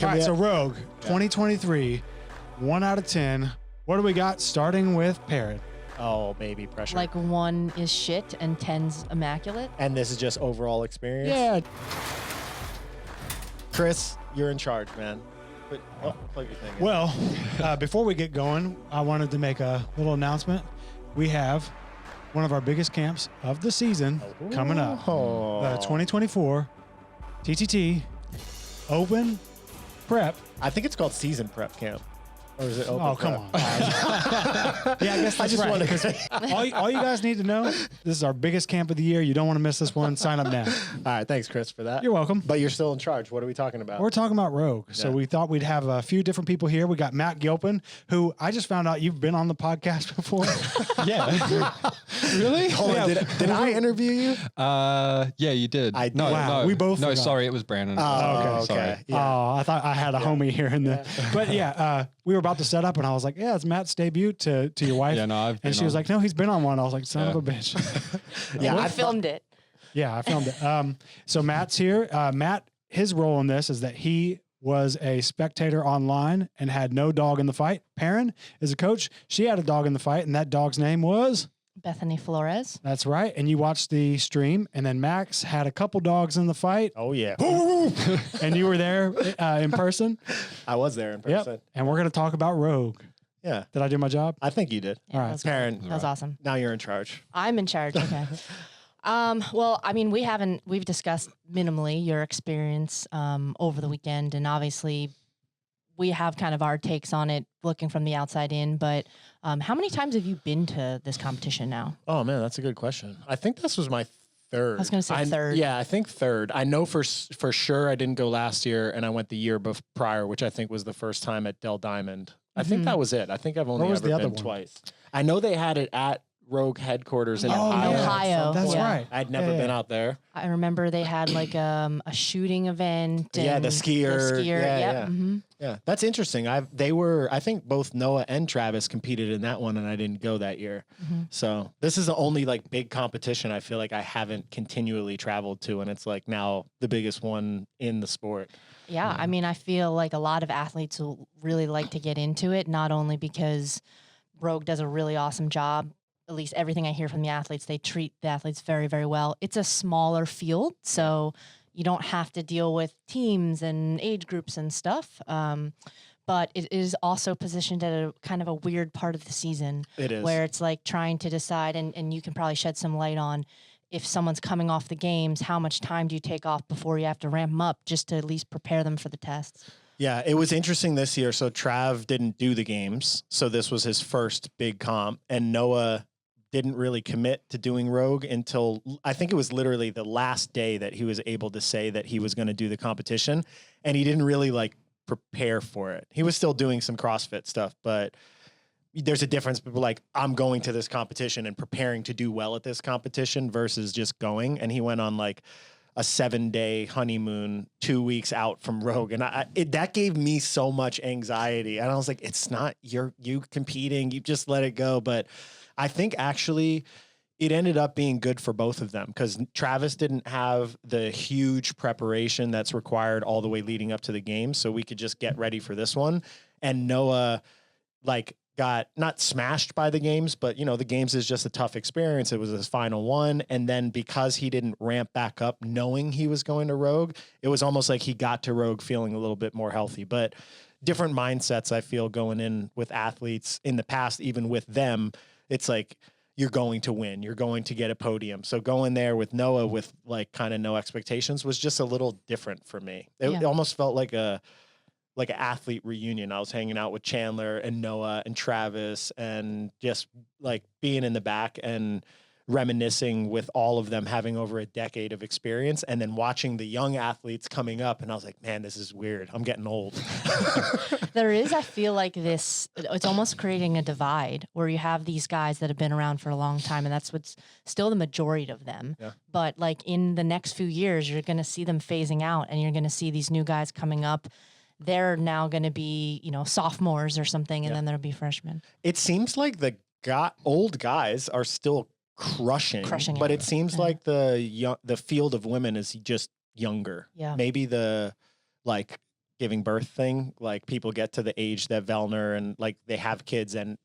All right, so Rogue 2023, 1 out of 10. What do we got starting with Parrot? Oh, baby, pressure. Like 1 is shit and 10's immaculate. And this is just overall experience? Yeah. Chris, you're in charge, man. Plug your thing in. Well, before we get going, I wanted to make a little announcement. We have one of our biggest camps of the season coming up. The 2024 TTT Open Prep. I think it's called Season Prep Camp. Or is it Open Oh, Prep? come on. Yeah, I guess that's just right. wanted to 'cause all you guys need to know, this is our biggest camp of the year. You don't want to miss this one. Sign up now. All right, thanks, Chris, for that. You're welcome. But you're still in charge. What are we talking about? We're talking about Rogue. So we thought we'd have a few different people here. We got Matt Gilpin, who I just found out you've been on the podcast before. Yeah. Really? Hold on, did I interview you? Yeah, you did. Wow, we both No, forgot. sorry, it was Brandon. Oh, Sorry. okay. Yeah. Oh, I thought I had a homie here in the, but yeah, we were about to set up and I was like, yeah, it's Matt's debut to your wife. Yeah, no, I've been and she was on. like, no, he's been on one. I was like, son of a bitch. Yeah, I filmed it. Yeah, I filmed it. So Matt's here. Matt, his role in this is that he was a spectator online and had no dog in the fight. Perrin is a coach. She had a dog in the fight and that dog's name was? Bethany Flores. That's right. And you watched the stream and then Max had a couple dogs in the fight. Oh, yeah. And you were there in person. I was there in person. Yep. And we're going to talk about Rogue. Yeah. Did I do my job? I think you did. Yeah, All right. that was great. Karen, That was awesome. now you're in charge. I'm in charge. Okay. Well, I mean, we've discussed minimally your experience over the weekend, and obviously we have kind of our takes on it looking from the outside in, but how many times have you been to this competition now? Oh, man, that's a good question. I think this was my third. I was gonna say third. Yeah, I think third. I know for sure I didn't go last year, and I went the year prior, which I think was the first time at Del Diamond. I think that was it. I think I've only was ever the other been one? twice. I know they had it at Rogue headquarters in Ohio. Ohio. That's Yeah. right. I'd never been out there. I remember they had like a shooting event. And Yeah, the skier. Yeah, Yeah. mhm. Yeah, that's interesting. I think both Noah and Travis competed in that one, and I didn't go that year. So this is the only like big competition I feel like I haven't continually traveled to, and it's like now the biggest one in the sport. Yeah, I mean, I feel like a lot of athletes will really like to get into it, not only because Rogue does a really awesome job. At least everything I hear from the athletes, they treat the athletes very, very well. It's a smaller field, so you don't have to deal with teams and age groups and stuff. But it is also positioned at a kind of a weird part of the season. It is. Where it's like trying to decide, and you can probably shed some light on if someone's coming off the games, how much time do you take off before you have to ramp them up just to at least prepare them for the tests? Yeah, it was interesting this year. So Trav didn't do the games, so this was his first big comp, and Noah didn't really commit to doing Rogue until I think it was literally the last day that he was able to say that he was going to do the competition, and he didn't really like prepare for it. He was still doing some CrossFit stuff, but there's a difference between like I'm going to this competition and preparing to do well at this competition versus just going. And he went on like a 7-day honeymoon 2 weeks out from Rogue, and that gave me so much anxiety. And I was like, it's not you competing, you just let it go. But I think actually it ended up being good for both of them because Travis didn't have the huge preparation that's required all the way leading up to the game. So we could just get ready for this one. And Noah like got not smashed by the games, but the games is just a tough experience. It was his final one. And then because he didn't ramp back up knowing he was going to Rogue, it was almost like he got to Rogue feeling a little bit more healthy. But different mindsets, I feel, going in with athletes in the past, even with them, it's like, you're going to win, you're going to get a podium. So going there with Noah with like kind of no expectations was just a little different for me. It almost felt like an athlete reunion. I was hanging out with Chandler and Noah and Travis and just like being in the back and reminiscing with all of them having over a decade of experience and then watching the young athletes coming up. And I was like, man, this is weird. I'm getting old. There is, I feel like it's almost creating a divide where you have these guys that have been around for a long time, and that's what's still the majority of them. Yeah. But like in the next few years, you're going to see them phasing out, and you're going to see these new guys coming up. They're now going to be, sophomores or something, and then there'll be freshmen. It seems like the old guys are still crushing but it seems like the field of women is just younger. Yeah. Maybe the like giving birth thing. Like people get to the age that Vellner and like they have kids, and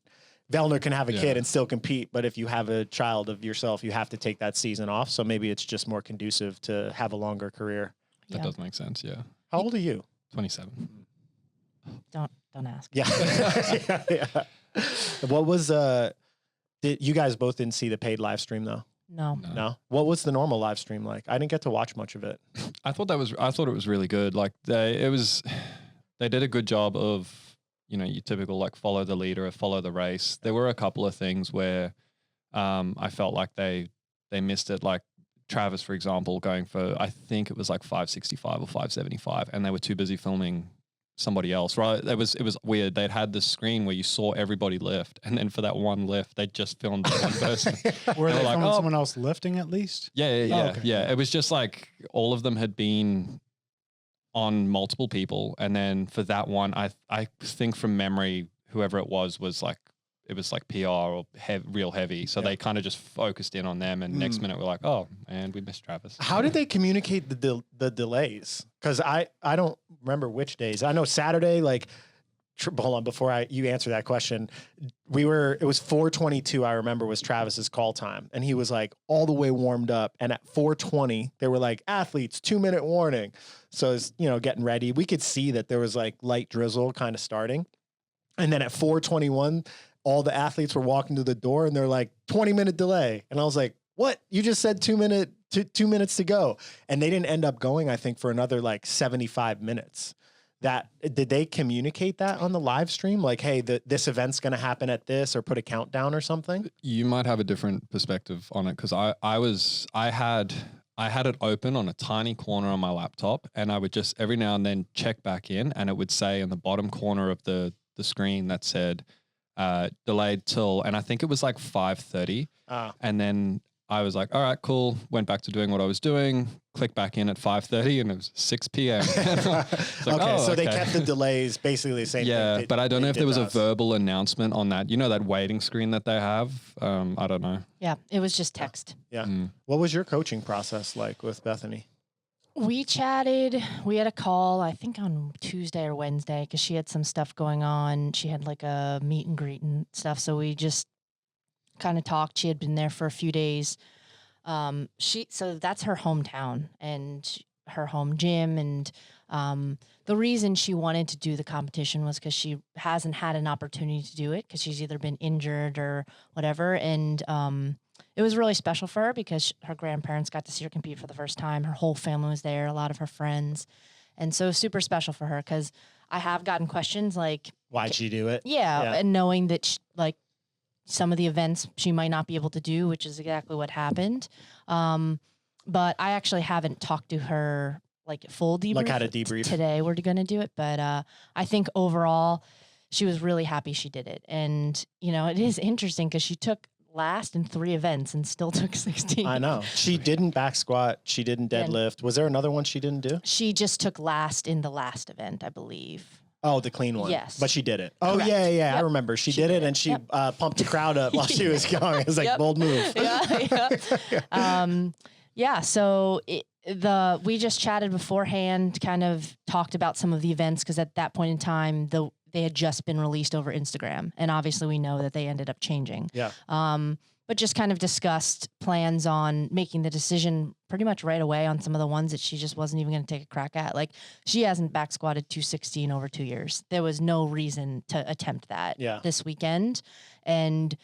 Vellner can have a kid and still compete. But if you have a child of yourself, you have to take that season off. So maybe it's just more conducive to have a longer career. That does make sense. Yeah. How old are you? 27. Don't ask. Yeah. yeah. What was you guys both didn't see the paid live stream though? No. What was the normal live stream like? I didn't get to watch much of it. I thought it was really good. Like they did a good job of, you know, your typical like follow the leader or follow the race. There were a couple of things where I felt like they missed it. Like Travis, for example, going for, I think it was like 565 or 575, and they were too busy filming somebody else, right? It was weird. They'd had this screen where you saw everybody lift, and then for that one lift, they just filmed that one person. Were they filming someone else lifting at least? Yeah. It was just like all of them had been on multiple people, and then for that one, I think from memory, whoever it was like, it was like PR or real heavy. So they kind of just focused in on them, and next minute we're like, oh, and we missed Travis. How did they communicate the delays? Because I don't remember which days. I know Saturday, like, hold on, before you answer that question, it was 4:22, I remember, was Travis's call time. And he was like all the way warmed up. And at 4:20, they were like, athletes, 2-minute warning. So it's, you know, getting ready. We could see that there was like light drizzle kind of starting. And then at 4:21, all the athletes were walking to the door and they're like 20-minute delay. And I was like, what? You just said 2 minutes to go. And they didn't end up going, I think, for another like 75 minutes. Did they communicate that on the live stream? Like, hey, this event's going to happen at this, or put a countdown or something? You might have a different perspective on it. Cause I had it open on a tiny corner on my laptop, and I would just every now and then check back in, and it would say in the bottom corner of the screen that said, delayed till, and I think it was like 5:30. And then I was like, all right, cool. Went back to doing what I was doing, clicked back in at 5:30, and it was 6 p.m. So they kept the delays basically the same thing. Yeah, but I don't know if there was a verbal announcement on that. You know, that waiting screen that they have? I don't know. Yeah, it was just text. Yeah. What was your coaching process like with Bethany? We chatted. We had a call, I think on Tuesday or Wednesday, because she had some stuff going on. She had like a meet and greet and stuff. So we just kind of talked. She had been there for a few days. So that's her hometown and her home gym. And the reason she wanted to do the competition was because she hasn't had an opportunity to do it, because she's either been injured or whatever. And it was really special for her because her grandparents got to see her compete for the first time. Her whole family was there, a lot of her friends. And so super special for her, because I have gotten questions like, why'd she do it? Yeah. And knowing that like some of the events she might not be able to do, which is exactly what happened. But I actually haven't talked to her like full debrief. Like how to debrief. Today we're going to do it. But I think overall she was really happy she did it. And, you know, it is interesting because she took last in 3 events and still took 16. I know. She didn't back squat. She didn't deadlift. Was there another one she didn't do? She just took last in the last event, I believe. Oh, the clean one. Yes. But she did it. Oh, Correct. yeah. Yep. I remember. She did it, and she pumped the crowd up while she was going. It was like, bold move. Yeah. So we just chatted beforehand, kind of talked about some of the events, because at that point in time, they had just been released over Instagram. And obviously we know that they ended up changing. Yeah. But just kind of discussed plans on making the decision pretty much right away on some of the ones that she just wasn't even going to take a crack at. Like, she hasn't back squatted 216 over 2 years. There was no reason to attempt that this weekend. And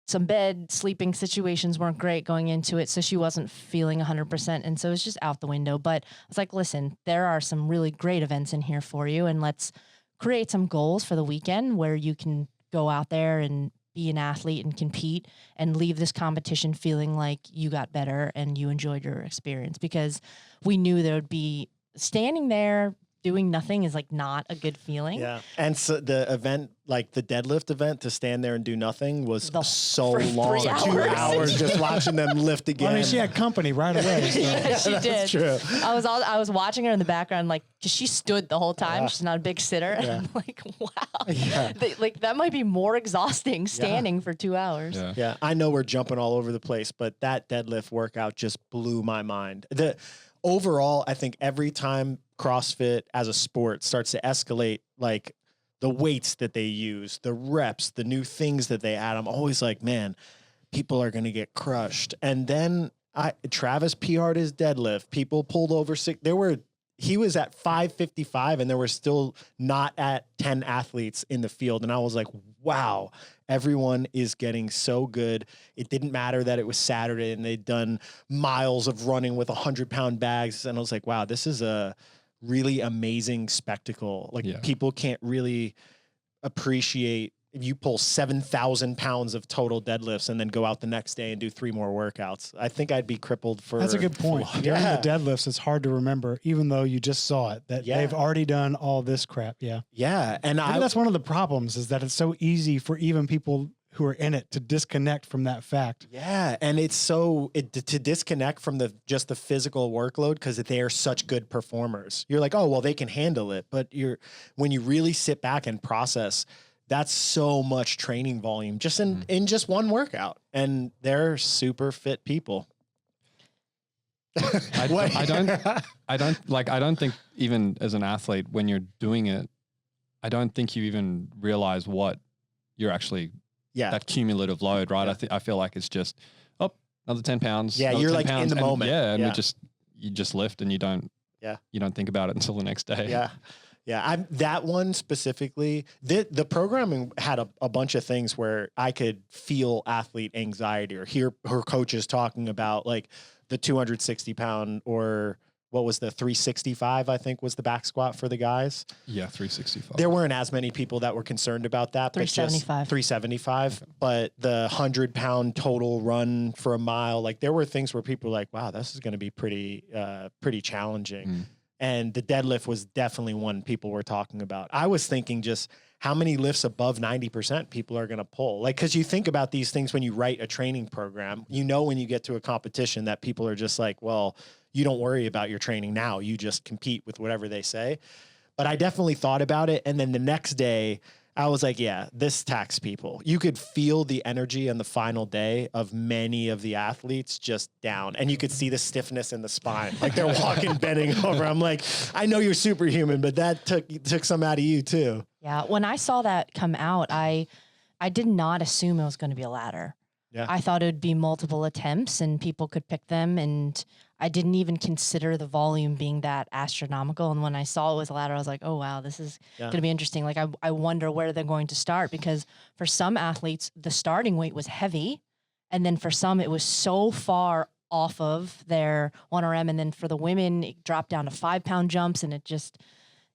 some bed sleeping situations weren't great going into it, so she wasn't feeling 100%, and so it was just out the window. But I was like, listen, there are some really great events in here for you, and let's create some goals for the weekend where you can go out there and be an athlete and compete and leave this competition feeling like you got better and you enjoyed your experience, because we knew there would be standing there doing nothing is like not a good feeling. Yeah. And so the event, like the deadlift event, to stand there and do nothing was so long. 3 hours. 2 hours just watching them lift again. I mean, she had company right away. So. Yeah, she did. That's true. I was watching her in the background, like, cause she stood the whole time. She's not a big sitter. And I'm like, wow. Yeah. Like that might be more exhausting standing for 2 hours. Yeah. I know we're jumping all over the place, but that deadlift workout just blew my mind. Overall, I think every time CrossFit as a sport starts to escalate, like the weights that they use, the reps, the new things that they add, I'm always like, man, people are going to get crushed. And then Travis PR'd his deadlift. People pulled over he was at 555 and there were still not at 10 athletes in the field. And I was like, wow, everyone is getting so good. It didn't matter that it was Saturday and they'd done miles of running with 100-pound bags. And I was like, wow, this is a really amazing spectacle. Like people can't really appreciate if you pull 7,000 pounds of total deadlifts and then go out the next day and do 3 more workouts. I think I'd be crippled for. That's a good point. During the deadlifts, it's hard to remember, even though you just saw it, that they've already done all this crap. Yeah. Yeah. And that's one of the problems is that it's so easy for even people who are in it to disconnect from that fact. Yeah. And it's to disconnect from just the physical workload because they are such good performers. You're like, oh, well, they can handle it. But when you really sit back and process, that's so much training volume just in just one workout. And they're super fit people. I don't think even as an athlete, when you're doing it, I don't think you even realize what you're actually, that cumulative load, right? Yeah. I feel like it's just, another 10 pounds. Yeah. You're like pounds, in the moment. Yeah. And you just lift and you don't think about it until the next day. Yeah. Yeah, that one specifically, the programming had a bunch of things where I could feel athlete anxiety or hear her coaches talking about like the 260-pound or what was the 365, I think was the back squat for the guys. Yeah, 365. There weren't as many people that were concerned about that. 375. 375. But the 100-pound total run for a mile, like there were things where people were like, wow, this is going to be pretty challenging. And the deadlift was definitely one people were talking about. I was thinking just how many lifts above 90% people are going to pull. Like, because you think about these things when you write a training program, when you get to a competition that people are just like, well, you don't worry about your training now. You just compete with whatever they say. But I definitely thought about it. And then the next day, I was like, yeah, this taxes people. You could feel the energy on the final day of many of the athletes just down. And you could see the stiffness in the spine. Like they're walking, bending over. I'm like, I know you're superhuman, but that took some out of you too. Yeah. When I saw that come out, I did not assume it was going to be a ladder. Yeah. I thought it would be multiple attempts and people could pick them. And I didn't even consider the volume being that astronomical. And when I saw it was a ladder, I was like, oh, wow, this is going to be interesting. Like, I wonder where they're going to start because for some athletes, the starting weight was heavy. And then for some, it was so far off of their 1RM. And then for the women, it dropped down to 5-pound jumps. And it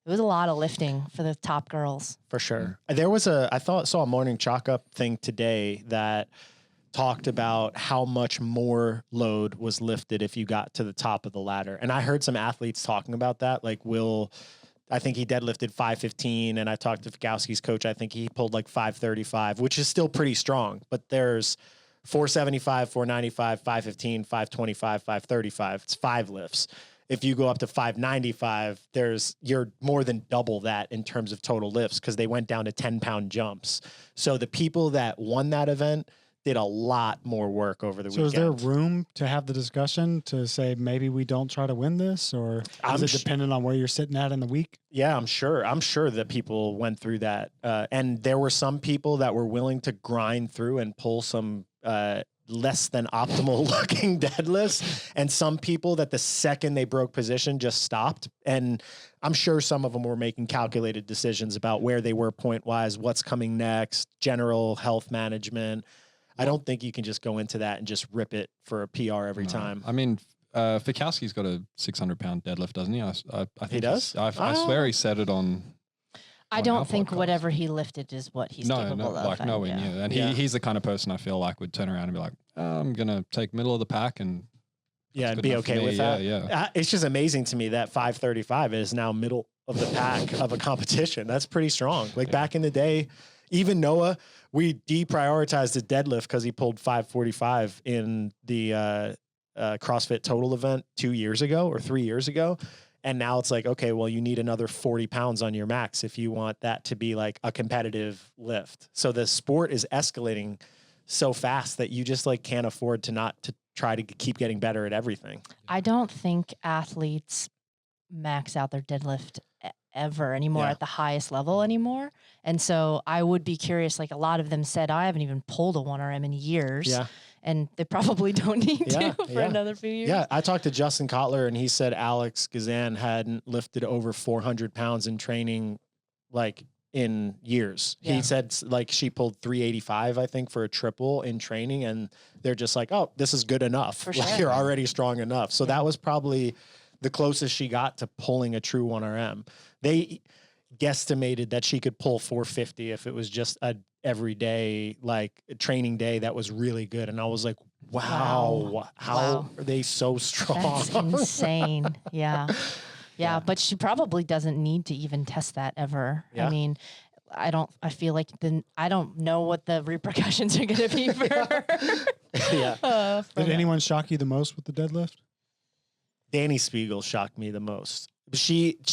was a lot of lifting for the top girls. For sure. There was saw a morning chalk up thing today that talked about how much more load was lifted if you got to the top of the ladder. And I heard some athletes talking about that. Like I think he deadlifted 515 and I talked to Fikowski's coach. I think he pulled like 535, which is still pretty strong, but there's 475, 495, 515, 525, 535. It's 5 lifts. If you go up to 595, you're more than double that in terms of total lifts because they went down to 10-pound jumps. So the people that won that event did a lot more work over the weekend. So is there room to have the discussion to say maybe we don't try to win this, or is it dependent on where you're sitting at in the week? Yeah, I'm sure that people went through that. And there were some people that were willing to grind through and pull some less than optimal looking deadlifts. And some people that the second they broke position just stopped. And I'm sure some of them were making calculated decisions about where they were point wise, what's coming next, general health management. I don't think you can just go into that and just rip it for a PR every time. I mean, Fikowski's got a 600-pound deadlift, doesn't he? I think he does? I swear he said it on. I don't think whatever he lifted is what he's capable of. Like nowhere near. And he's the kind of person I feel like would turn around and be like, I'm going to take middle of the pack and be okay with that. Yeah. It's just amazing to me that 535 is now middle of the pack of a competition. That's pretty strong. Like back in the day, even Noah, we deprioritized his deadlift because he pulled 545 in the CrossFit total event 2 years ago or 3 years ago. And now it's like, okay, well, you need another 40 pounds on your max if you want that to be like a competitive lift. So the sport is escalating so fast that you just like can't afford to try to keep getting better at everything. I don't think athletes max out their deadlift ever anymore Yeah. at the highest level anymore. And so I would be curious, like a lot of them said, I haven't even pulled a 1RM in years. Yeah. And they probably don't need Yeah, to for yeah. another few years. Yeah, I talked to Justin Kotler, and he said Alex Gazan hadn't lifted over 400 pounds in training, like in years. Yeah. He said like she pulled 385, I think, for a triple in training, and they're just like, oh, this is good enough. For Like sure. you're already strong enough. So that was probably the closest she got to pulling a true 1RM. They guesstimated that she could pull 450 if it was just a everyday like training day that was really good. And I was like, wow. How Wow. are they so strong? That's insane. Yeah. Yeah. Yeah. But she probably doesn't need to even test that ever. Yeah. I mean, I feel like I don't know what the repercussions are going to be for her. Yeah. Did anyone shock you the most with the deadlift? Danny Spiegel shocked me the most.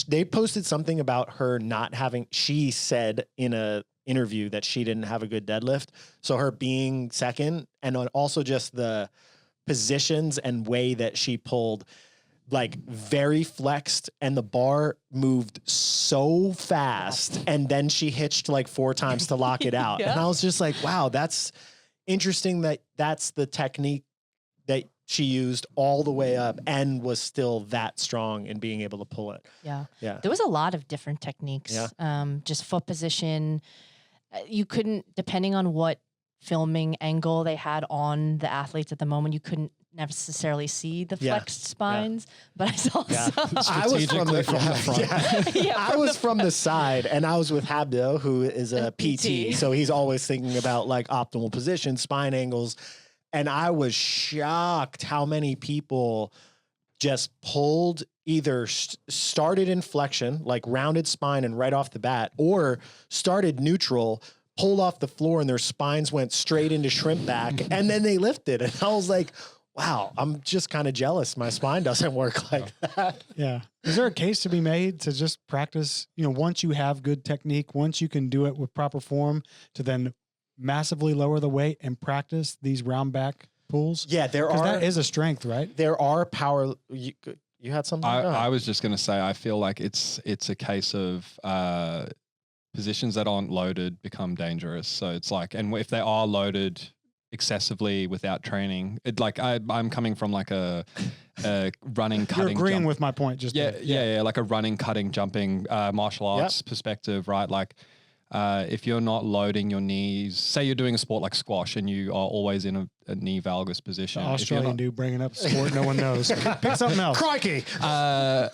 They posted something about her not having, she said in a interview that she didn't have a good deadlift. So her being second, and also just the positions and way that she pulled, like very flexed, and the bar moved so fast, and then she hitched like 4 times to lock it out. Yeah. And I was just like, wow, that's interesting that that's the technique that she used all the way up and was still that strong in being able to pull it. Yeah. Yeah. There was a lot of different techniques. Yeah. Just foot position. You couldn't, depending on what filming angle they had on the athletes at the moment, you couldn't necessarily see the Yeah. flexed spines, but I saw Yeah. some. I was from the front. Yeah, I was from the side, and I was with Habdo, who is a PT. PT. So he's always thinking about like optimal position, spine angles. And I was shocked how many people just pulled, either started in flexion, like rounded spine and right off the bat, or started neutral, pulled off the floor, and their spines went straight into shrimp back, and then they lifted. And I was like, wow, I'm just kind of jealous. My spine doesn't work like that. Yeah. Is there a case to be made to just practice, once you have good technique, once you can do it with proper form, to then massively lower the weight and practice these round back pulls? Yeah, there Because are. that is a strength, right? There are power. You had something? Go ahead. I was just going to say, I feel like it's a case of positions that aren't loaded become dangerous. So it's like, and if they are loaded excessively without training, it like I'm coming from like a running, cutting. You're agreeing jump. with my point. Just Yeah, like a running, cutting, jumping martial arts perspective, right? Like if you're not loading your knees, say you're doing a sport like squash and you are always in a knee valgus position. The If you're Australian not- dude bringing up a sport no one knows. Pick something else. Crikey. I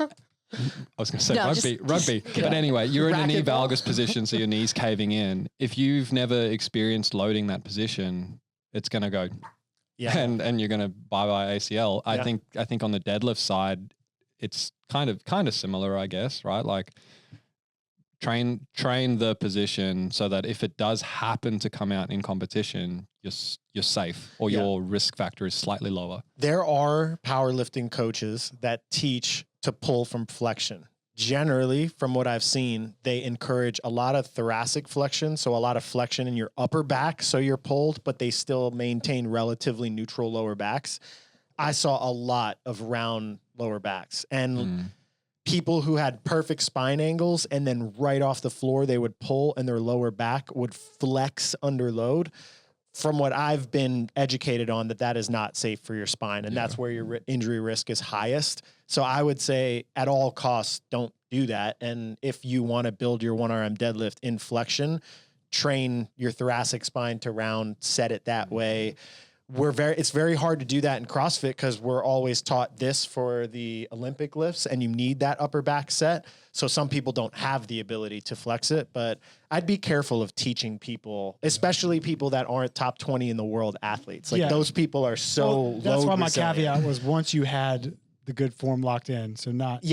was going to say No, rugby. But anyway, you're in a knee Racquetball. valgus position, so your knee's caving in. If you've never experienced loading that position, it's going to go, Yeah. and you're going to bye ACL. Yeah. I think on the deadlift side, it's kind of similar, I guess, right? Like train the position so that if it does happen to come out in competition, you're safe, or Yeah. your risk factor is slightly lower. There are powerlifting coaches that teach to pull from flexion. Generally, from what I've seen, they encourage a lot of thoracic flexion, so a lot of flexion in your upper back, so you're pulled, but they still maintain relatively neutral lower backs. I saw a lot of round lower backs, and people who had perfect spine angles, and then right off the floor, they would pull and their lower back would flex under load. From what I've been educated on, that is not safe for your spine, and that's where your injury risk is highest. So I would say at all costs, don't do that. And if you want to build your 1RM deadlift in flexion, train your thoracic spine to round, set it that way. It's very hard to do that in CrossFit because we're always taught this for the Olympic lifts, and you need that upper back set. So some people don't have the ability to flex it, but I'd be careful of teaching people, especially people that aren't top 20 in the world athletes. Like those people are so Well, that's why my resilient. caveat was once you had the good form locked in. So not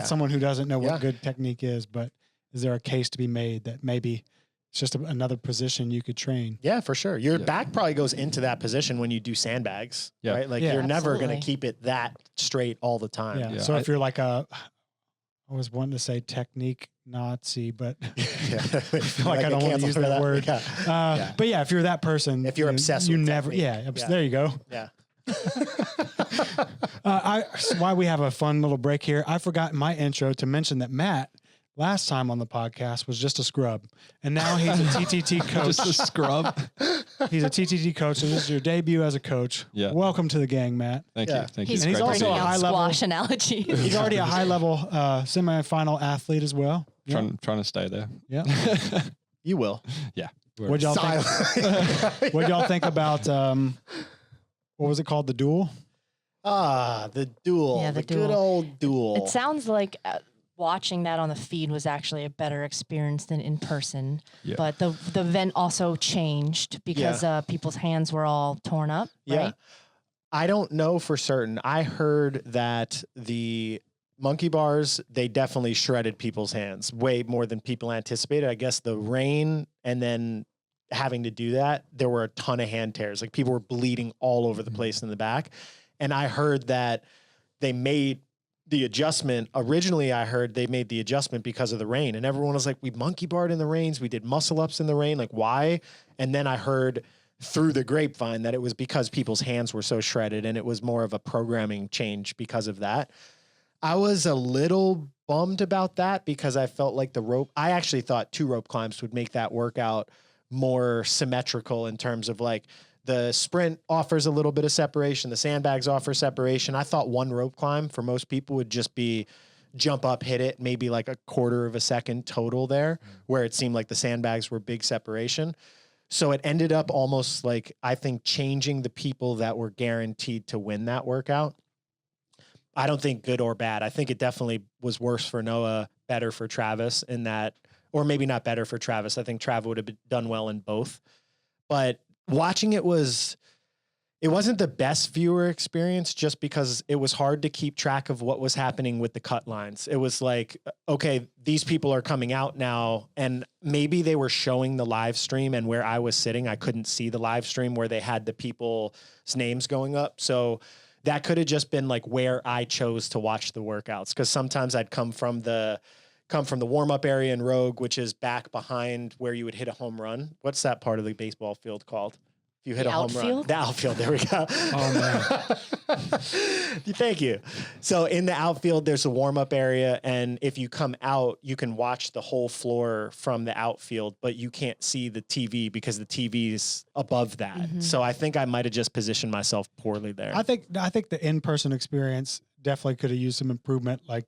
someone who doesn't know what good technique is, but is there a case to be made that maybe it's just another position you could train? Yeah, for sure. Your back probably goes into that position when you do sandbags, right? Like you're never going to Absolutely. keep it that straight all the time. Yeah. Yeah, So if you're like I was wanting to say technique Nazi, but Yeah. I feel like I don't want to use that word. Yeah. But yeah, if you're that person, If you're obsessed you with never, technique. there you go. Yeah. Why we have a fun little break here. I forgot in my intro to mention that Matt last time on the podcast was just a scrub, and now he's a TTT coach. Just a scrub. He's a TTT coach. So this is your debut as a coach. Yeah. Welcome to the gang, Matt. Thank Yeah. you. Thank He's you. And he's also a bringing out high-level squash analogy. He's already a high level semifinal athlete as well. Yeah. Trying to stay there. Yeah. You will. Yeah. What'd y'all think? What'd y'all think about what was it called? The duel? The duel. Yeah, the the duel. good old duel. It sounds like watching that on the feed was actually a better experience than in person. Yeah. But the event also changed because people's hands were all torn up. Yeah. Right? I don't know for certain. I heard that the monkey bars, they definitely shredded people's hands way more than people anticipated. I guess the rain and then having to do that, there were a ton of hand tears. Like people were bleeding all over the place in the back. And I heard that they made the adjustment. Originally, I heard they made the adjustment because of the rain. And everyone was like, we monkey barred in the rains. We did muscle ups in the rain. Like, why? And then I heard through the grapevine that it was because people's hands were so shredded and it was more of a programming change because of that. I was a little bummed about that because I felt like I actually thought 2 rope climbs would make that workout more symmetrical in terms of like the sprint offers a little bit of separation. The sandbags offer separation. I thought 1 rope climb for most people would just be jump up, hit it, maybe like a quarter of a second total there, where it seemed like the sandbags were big separation. So it ended up almost like, I think, changing the people that were guaranteed to win that workout. I don't think good or bad. I think it definitely was worse for Noah, better for Travis in that, or maybe not better for Travis. I think Travis would have done well in both. But watching it wasn't the best viewer experience just because it was hard to keep track of what was happening with the cut lines. It was like, okay, these people are coming out now, and maybe they were showing the live stream, and where I was sitting, I couldn't see the live stream where they had the people's names going up. So that could have just been like where I chose to watch the workouts. Cause sometimes I'd come from the warm-up area in Rogue, which is back behind where you would hit a home run. What's that part of the baseball field called? If you hit a home run. The outfield, there we go. Oh, man. Thank you. So in the outfield, there's a warm-up area, and if you come out, you can watch the whole floor from the outfield, but you can't see the TV because the TV is above that. Mm-hmm. So I think I might have just positioned myself poorly there. I think the in-person experience definitely could have used some improvement, like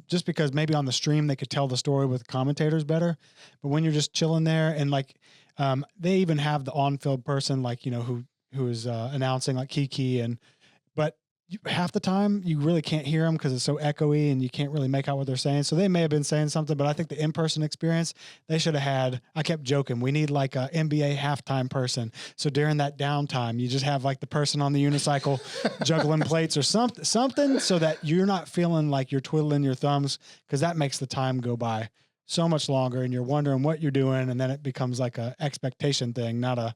just because maybe on the stream they could tell the story with commentators better, but when you're just chilling there and like they even have the on-field person, like, you know, who is announcing, like Kiki, but half the time you really can't hear them because it's so echoey and you can't really make out what they're saying. So they may have been saying something, but I think the in-person experience, they should have had, I kept joking, we need like a NBA halftime person. So during that downtime, you just have like the person on the unicycle juggling plates or something so that you're not feeling like you're twiddling your thumbs, because that makes the time go by so much longer and you're wondering what you're doing. And then it becomes like a expectation thing, not a,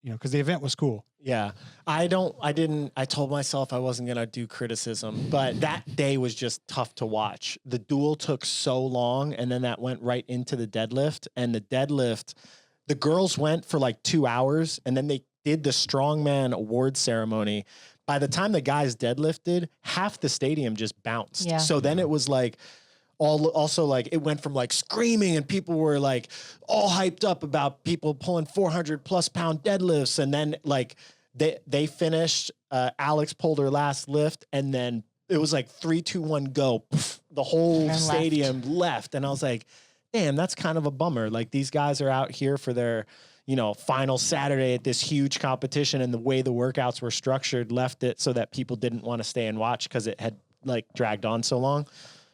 you know, because the event was cool. Yeah. I told myself I wasn't going to do criticism, but that day was just tough to watch. The duel took so long, and then that went right into the deadlift. And the deadlift, the girls went for like 2 hours, and then they did the strongman award ceremony. By the time the guys deadlifted, half the stadium just bounced. Yeah. So then it was like, also like it went from like screaming and people were like all hyped up about people pulling 400+ pound deadlifts. And then like they finished, Alex pulled her last lift, and then it was like 3, 2, 1, go. Poof, the whole stadium left. And I was like, damn, that's kind of a bummer. Like these guys are out here for their, you know, final Saturday at this huge competition, and the way the workouts were structured left it so that people didn't want to stay and watch because it had like dragged on so long.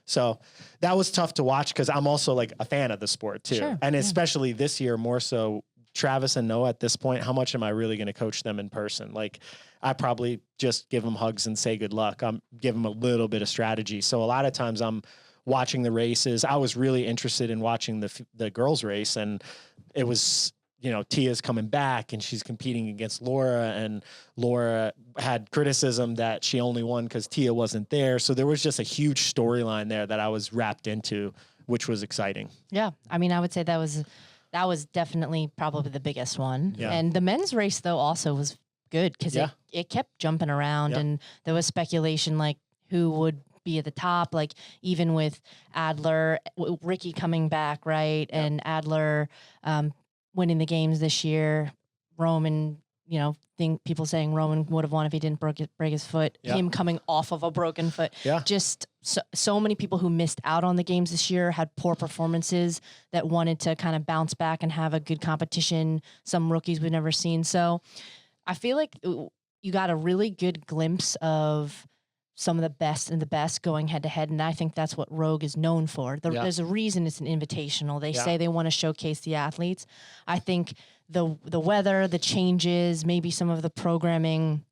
So that was tough to watch because I'm also like a fan of the sport too. Sure, and especially this year more so, Travis and Noah at this point, how much am I really going to coach them in person? Like I probably just give them hugs and say good luck. I'm give them a little bit of strategy. So a lot of times I'm watching the races. I was really interested in watching the girls race, and it was, you know, Tia's coming back and she's competing against Laura, and Laura had criticism that she only won because Tia wasn't there. So there was just a huge storyline there that I was wrapped into, which was exciting. Yeah. I mean, I would say that was definitely probably the biggest one. Yeah. And the men's race though also was good because it kept jumping around, and there was speculation like who would be at the top, like even with Adler, Ricky coming back, right, and Adler winning the games this year, Roman. People saying Roman would have won if he didn't break his foot. Yeah. Him coming off of a broken foot. Yeah. Just so many people who missed out on the games this year had poor performances that wanted to kind of bounce back and have a good competition. Some rookies we've never seen. So I feel like you got a really good glimpse of some of the best going head to head. And I think that's what Rogue is known for. There's a reason it's an invitational. They say they want to showcase the athletes. I think the weather, the changes, maybe some of the programming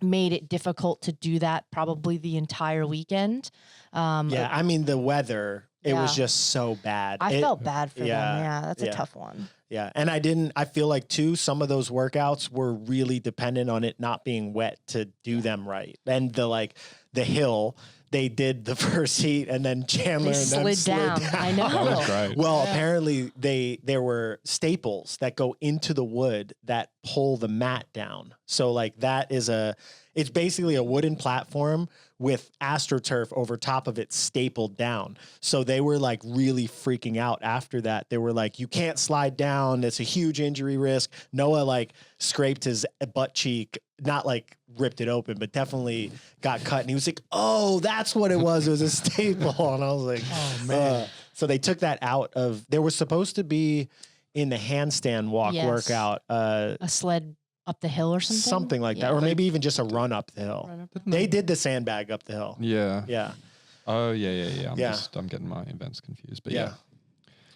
made it difficult to do that probably the entire weekend. I mean, the weather, it was just so bad. I felt bad for them. Yeah, that's a tough one. Yeah. And I feel like too, some of those workouts were really dependent on it not being wet to do them right. And the hill, they did the first heat and then Chandler and them slid down. I know. That was great. Well, apparently there were staples that go into the wood that pull the mat down. So that is it's basically a wooden platform with AstroTurf over top of it stapled down. So they were really freaking out after that. They were like, you can't slide down. It's a huge injury risk. Noah scraped his butt cheek, not ripped it open, but definitely got cut. And he was like, oh, that's what it was. It was a staple. And I was like, oh man. So they took that out of, there was supposed to be in the handstand walk workout, a sled up the hill or something? Something like that. Or maybe even just a run up the hill. They did the sandbag up the hill. Yeah. Yeah. Oh, yeah. I'm getting my events confused. But yeah.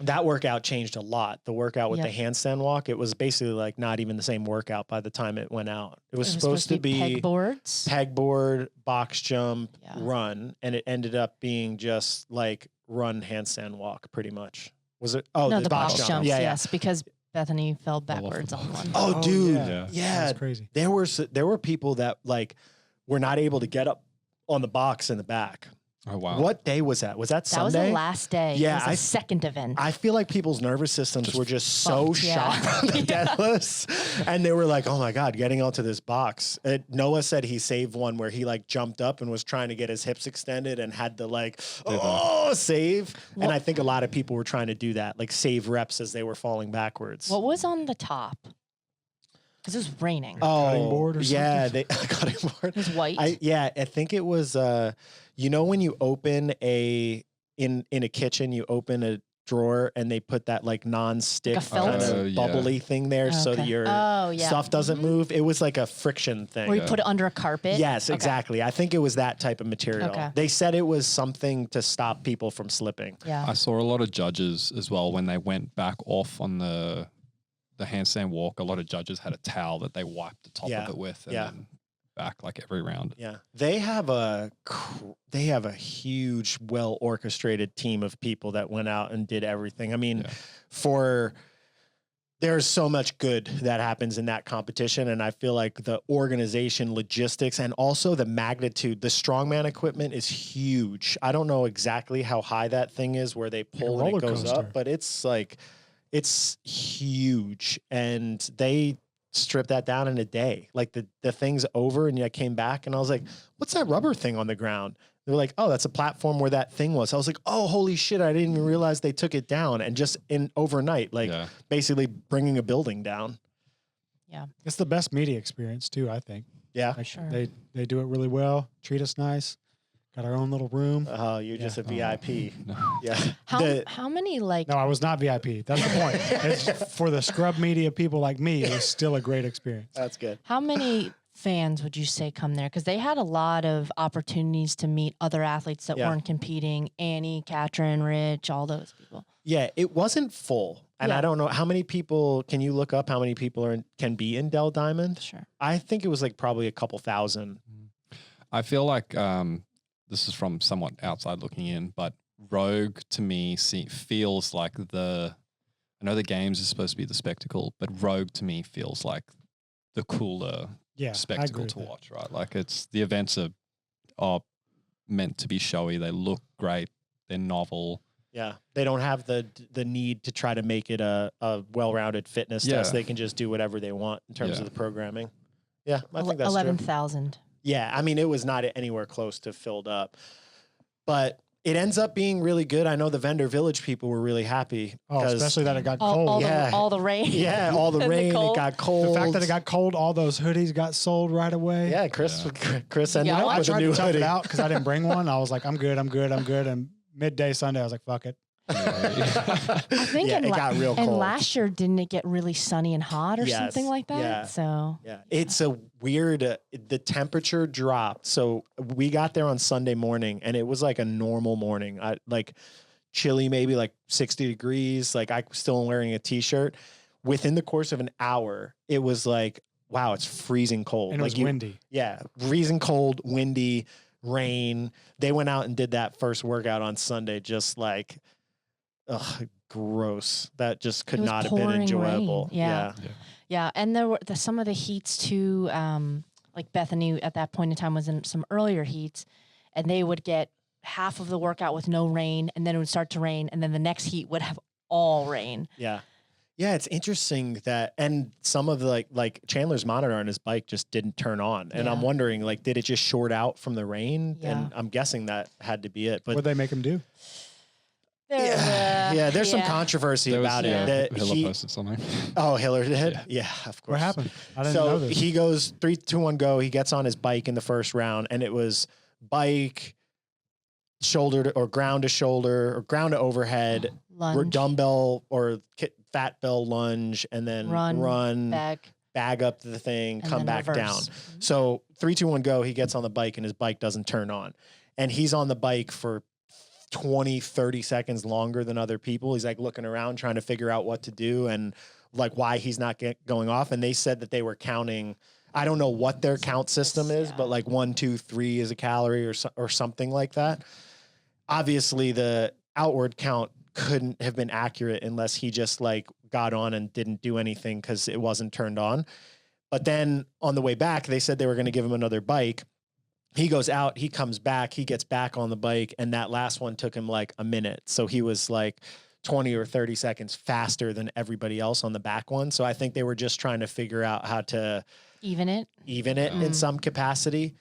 That workout changed a lot. The workout with the handstand walk, it was basically not even the same workout by the time it went out. It was supposed to be pegboard, box jump, run, and it ended up being just run, handstand, walk pretty much. Was it? Oh, no, the box jumps, Yeah, yes, because Bethany fell backwards on one. Oh, dude. Yeah. That's crazy. There were people that were not able to get up on the box in the back. Oh, wow. What day was that? Was that Sunday? That was the last day. Yeah. It was the second event. I feel like people's nervous systems were just so shot from the deadlifts. And they were like, oh my God, getting onto this box. Noah said he saved one where he jumped up and was trying to get his hips extended and had to save. And I think a lot of people were trying to do that, save reps as they were falling backwards. What was on the top? Because it was raining. Cutting board or something? Yeah, cutting board. It was white. I think it was, when you open in a kitchen, you open a drawer and they put that non-stick kind of bubbly thing there so that your stuff doesn't move. It was a friction thing. Or you put it under a carpet? Yes, exactly. I think it was that type of material. Okay. They said it was something to stop people from slipping. Yeah. I saw a lot of judges as well when they went back off on the handstand walk. A lot of judges had a towel that they wiped the top of it with and then back every round. Yeah. They have a huge, well orchestrated team of people that went out and did everything. I mean, there's so much good that happens in that competition. And I feel like the organization, logistics, and also the magnitude, the strongman equipment is huge. I don't know exactly how high that thing is where they pull and it goes up, but it's it's huge. And they strip that down in a day. The thing's over and I came back and I was like, what's that rubber thing on the ground? They're like, oh, that's a platform where that thing was. I was like, oh, holy shit. I didn't even realize they took it down and just overnight, basically bringing a building down. Yeah. It's the best media experience too, I think. Yeah. Sure. They do it really well. Treat us nice. Got our own little room. Oh, you're just a VIP. No. Yeah. How many No, I was not VIP. That's the point. It's for the scrub media people like me, it was still a great experience. That's good. How many fans would you say come there? Because they had a lot of opportunities to meet other athletes that weren't competing. Annie, Katrin, Rich, all those people. Yeah, it wasn't full. And I don't know how many people, can you look up how many people can be in Dell Diamond? Sure. I think it was probably a couple thousand. I feel like this is from somewhat outside looking in, but Rogue to me feels like I know the games is supposed to be the spectacle, but Rogue to me feels like the cooler spectacle to watch, right? It's the events are meant to be showy. They look great. They're novel. Yeah. They don't have the need to try to make it a well-rounded fitness test. They can just do whatever they want in terms of the programming. Yeah, I think that's true. 11,000. Yeah, I mean, it was not anywhere close to filled up, but it ends up being really good. I know the vendor village people were really happy. Oh, especially that it got All, cold. all the rain. Yeah, all the And the rain, it cold. got cold. The fact that it got cold, all those hoodies got sold right away. Yeah, Chris ended got up one? I with a tried new to tough hoodie. it out because I didn't bring one. I was like, I'm good. And midday Sunday, I was like, fuck it. I think Yeah, it got real and cold. last year, didn't it get really sunny and hot or Yes, something like that? yeah. So Yeah, it's a weird, the temperature dropped. So we got there on Sunday morning and it was like a normal morning. Like chilly, maybe like 60 degrees. Like I was still wearing a t-shirt. Within the course of an hour, it was like, wow, it's freezing cold. And it like was windy. Yeah, freezing cold, windy, rain. They went out and did that first workout on Sunday, just like, ugh, gross. That just could It was not have been pouring enjoyable. rain. Yeah. Yeah, and there were some of the heats too. Like Bethany at that point in time was in some earlier heats, and they would get half of the workout with no rain, and then it would start to rain, and then the next heat would have all rain. Yeah. Yeah, it's interesting that, and some of the like Chandler's monitor on his bike just didn't turn on. And I'm Yeah. wondering, like, did it just short out from the rain? Yeah. And I'm guessing that had to be it. But What'd they make him do? there's some controversy There was, about yeah. it. That Hiller he, posted something. oh, Hiller did? Yeah. Yeah, of course. What happened? I didn't So know this. he goes 3, 2, 1, go. He gets on his bike in the first round, and it was bike, shoulder to, or ground to shoulder, or ground to overhead, Lunge, dumbbell or fat bell lunge, and then run bag up the thing, and come then back down. reverse. So 3, 2, 1, go. He gets on the bike and his bike doesn't turn on. And he's on the bike for 20, 30 seconds longer than other people. He's like looking around, trying to figure out what to do and like why he's not going off. And they said that they were counting. I don't know what their count system is, but like 1, 2, 3 is a calorie or something like that. Obviously, the outward count couldn't have been accurate unless he just like got on and didn't do anything because it wasn't turned on. But then on the way back, they said they were going to give him another bike. He goes out, he comes back, he gets back on the bike, and that last one took him like a minute. So he was like 20 or 30 seconds faster than everybody else on the back one. So I think they were just trying to figure out how to even it. in some capacity.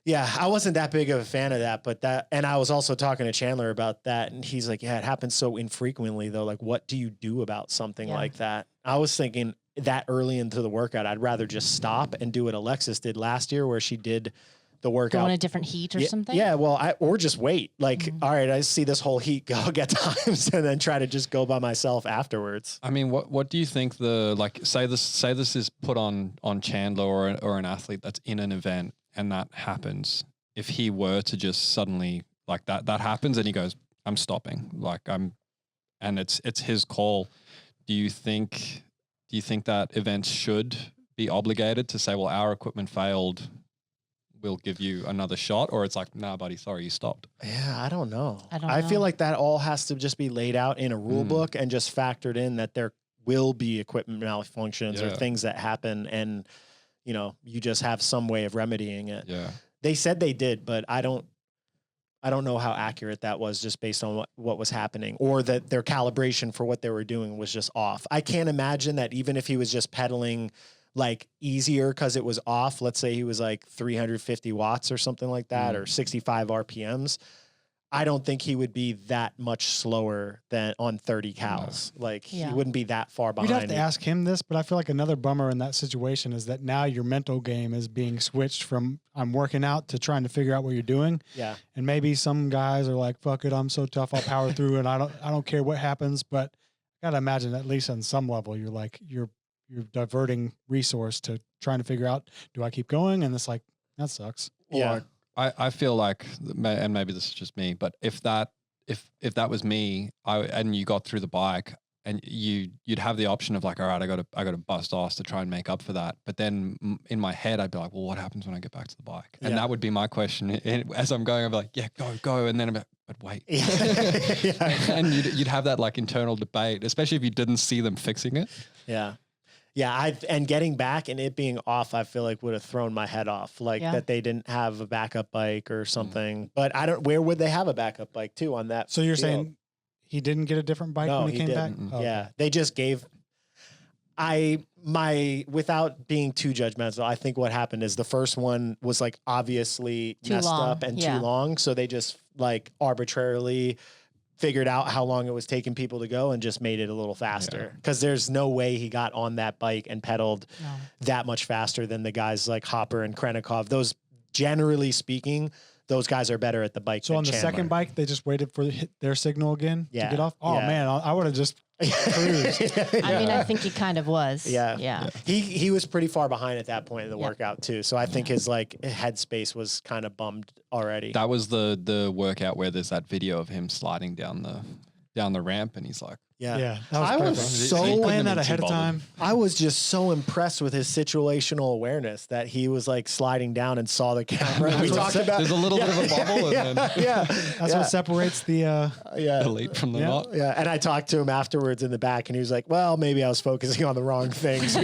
Yeah, I wasn't that big of a fan of that, but and I was also talking to Chandler about that, and he's like, yeah, it happens so infrequently though. Like, what do you do about something like that? I was thinking that early into the workout, I'd rather just stop and do what Alexis did last year, where she did the workout. Go in a different heat or something? Yeah, well, or just wait. Like, all right, I see this whole heat go get times, and then try to just go by myself afterwards. I mean, what do you think say this is put on Chandler or an athlete that's in an event and that happens, if he were to just suddenly like that happens and he goes, I'm stopping, and it's his call. Do you think that events should be obligated to say, well, our equipment failed, we'll give you another shot, or it's like, nah, buddy, sorry, you stopped? Yeah, I don't know. I feel like that all has to just be laid out in a rule book and just factored in that there will be equipment malfunctions or things that happen, and you just have some way of remedying it. Yeah. They said they did, but I don't know how accurate that was just based on what was happening, or that their calibration for what they were doing was just off. I can't imagine that even if he was just pedaling like easier because it was off, let's say he was like 350 watts or something like that, or 65 RPMs, I don't think he would be that much slower than on 30 cals. Like he wouldn't be that far behind. We'd have to ask him this, but I feel like another bummer in that situation is that now your mental game is being switched from I'm working out to trying to figure out what you're doing. Yeah. And maybe some guys are like, fuck it, I'm so tough, I'll power through and I don't care what happens. But I gotta imagine at least on some level you're like you're diverting resource to trying to figure out, do I keep going? And it's like, that sucks. Yeah. I feel like, and maybe this is just me, but if that was me, and you got through the bike, and you'd have the option of like, all right, I got to bust ass to try and make up for that. But then in my head, I'd be like, well, what happens when I get back to the bike? And that would be my question. And as I'm going, I'd be like, yeah, go. And then I'm like, but wait. And you'd have that like internal debate, especially if you didn't see them fixing it. Yeah. Yeah, and getting back and it being off, I feel like would have thrown my head off. Like that they didn't have a backup bike or something. But where would they have a backup bike too on that? So you're field? saying he didn't get a different bike when he came back? didn't. Oh, Yeah, okay. they just gave. without being too judgmental, I think what happened is the first one was like obviously Too messed long. up and Yeah. too long. So they just like arbitrarily figured out how long it was taking people to go and just made it a little faster. Cause there's no way he got on that bike and pedaled No. that much faster than the guys like Hopper and Krennikov. Those, generally speaking, those guys are better at the bike. So than on the Chandler. second bike, they just waited for their signal again Yeah. to get off. Oh Yeah. man, I would have just cruised. I mean, I think he kind of was. Yeah. He was pretty far behind at that point in the Yeah. workout too. So I think his like headspace was kind of bummed already. That was the workout where there's that video of him sliding down the ramp, and he's like, Yeah, that was I was perfect. so- He planned couldn't that have been ahead too of time. I was just so impressed with his situational awareness that he was like sliding down and saw the camera. We That's talked what- about there's a little bit of a bubble, and then yeah, That's what separates the. elite from the Yeah. not. Yeah, and I talked to him afterwards in the back, and he was like, "Well, maybe I was focusing on the wrong things."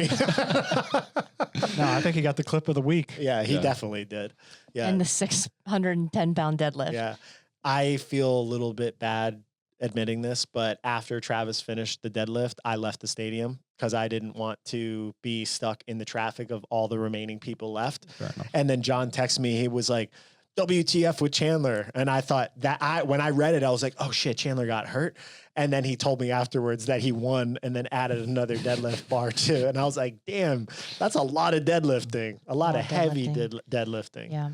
No, I think he got the clip of the week. Yeah, he Yeah. definitely did. Yeah, And the 610-pound deadlift. yeah. I feel a little bit bad admitting this, but after Travis finished the deadlift, I left the stadium because I didn't want to be stuck in the traffic of all the remaining people left. Fair enough. And then John texted me. He was like, WTF with Chandler. And I thought that when I read it, I was like, oh shit, Chandler got hurt. And then he told me afterwards that he won and then added another deadlift bar too. And I was like, damn, that's a lot of deadlifting, a lot of heavy deadlifting. Yeah.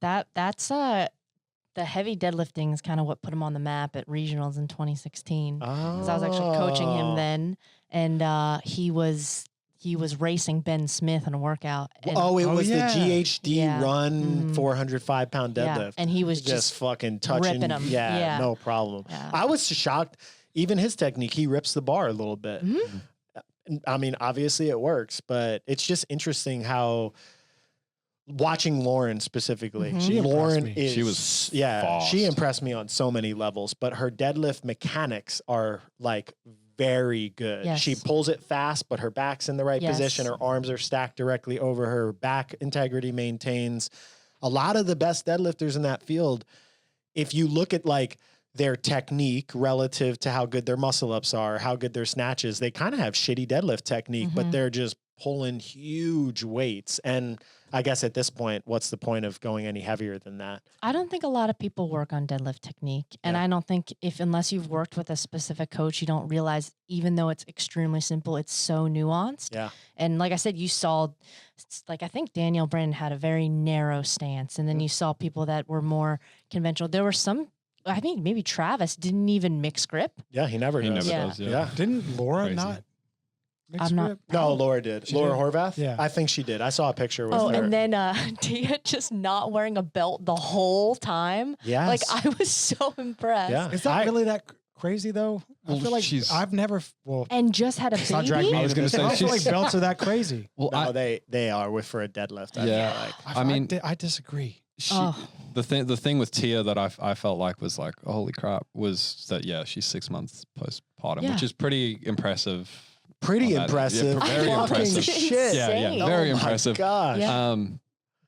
That's the heavy deadlifting is kind of what put him on the map at regionals in 2016. Because I was actually coaching him then, and he was racing Ben Smith in a workout. And, Oh, it Oh, was yeah. the GHD Yeah. run Mhm. 405 pound yeah, deadlift. and he was just fucking touching ripping 'em. Yeah, Yeah. no problem. Yeah. I was shocked. Even his technique, he rips the bar a little bit. Mhm. I mean, obviously it works, but it's just interesting how watching Lauren specifically. Mhm. She impressed Lauren me. is She was she fast. impressed me on so many levels, but her deadlift mechanics are like very good. Yes. She pulls it fast, but her back's in the right Yes. position. Her arms are stacked directly over her back integrity maintains. A lot of the best deadlifters in that field, if you look at like their technique relative to how good their muscle ups are, how good their snatches, they kind of have shitty deadlift technique, but Mhm. they're just pulling huge weights. And I guess at this point, what's the point of going any heavier than that? I don't think a lot of people work on deadlift technique. And Yeah. I don't think unless you've worked with a specific coach, you don't realize, even though it's extremely simple, it's so nuanced. Yeah. And like I said, you saw, like, I think Daniel Brennan had a very narrow stance. And then you saw people that were more conventional. There were some, I think maybe Travis didn't even mix grip. Yeah, he never He does. never Yeah. does. Yeah. Yeah. Didn't Laura Crazy. not? mix I'm not- grip? No, Laura did. She Laura did? Horvath? Yeah. I think she did. I saw a picture with Oh, her. and then Tia just not wearing a belt the whole time. yes. Like, I was so impressed. Yeah. Is that really that crazy though? I Well, feel like she's- I've never. Well, And just had a it's not drag me baby. I was into gonna this. say, I don't feel like she's- belts are that crazy. Well, No, they are with for a deadlift. I Yeah. feel like. I mean- I disagree. Oh. the thing with Tia that I felt like was like, holy crap, was that she's 6 months postpartum, Yeah. which is pretty impressive. Pretty on that. impressive. Yeah, very Fucking impressive. shit. Yeah, yeah, insane. very Oh my impressive. Gosh. Yeah.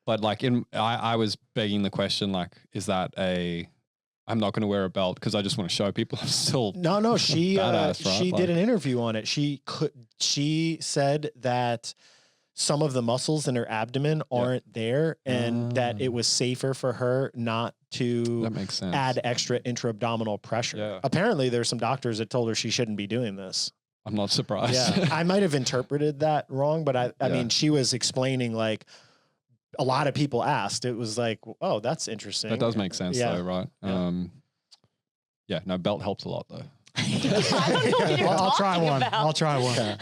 But like I was begging the question, like, is that I'm not going to wear a belt because I just want to show people I'm still No, she badass, right? she Like- did an interview on it. She said that some of the muscles in her abdomen aren't there, and that it was safer for her not to that makes sense. add extra intra-abdominal pressure. Yeah. Apparently, there's some doctors that told her she shouldn't be doing this. I'm not surprised. Yeah, I might have interpreted that wrong, but I Yeah. mean, she was explaining like a lot of people asked. It was like, oh, that's interesting. That does make sense Yeah. though, right? Yeah. No, belt helps a lot though. I don't know what you're I'll try talking one. about. I'll try one. Yeah.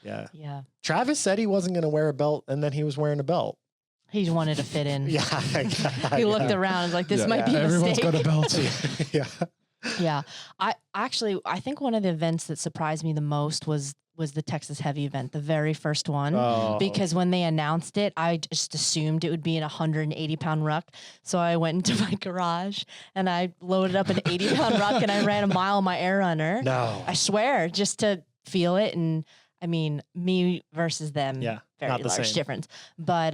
Yeah. Yeah. Travis said he wasn't going to wear a belt, and then he was wearing a belt. He wanted to fit in. Yeah. He looked around and was like, this Yeah. might be a Everyone's mistake. got a belt. Yeah. Yeah. I think one of the events that surprised me the most was the Texas Heavy event, the very first one. Oh. Because when they announced it, I just assumed it would be an 180-pound ruck. So I went into my garage and I loaded up an 80-pound ruck and I ran a mile on my air runner. No. I swear, just to feel it. And I mean, me versus them, Yeah, very not the large same. difference. But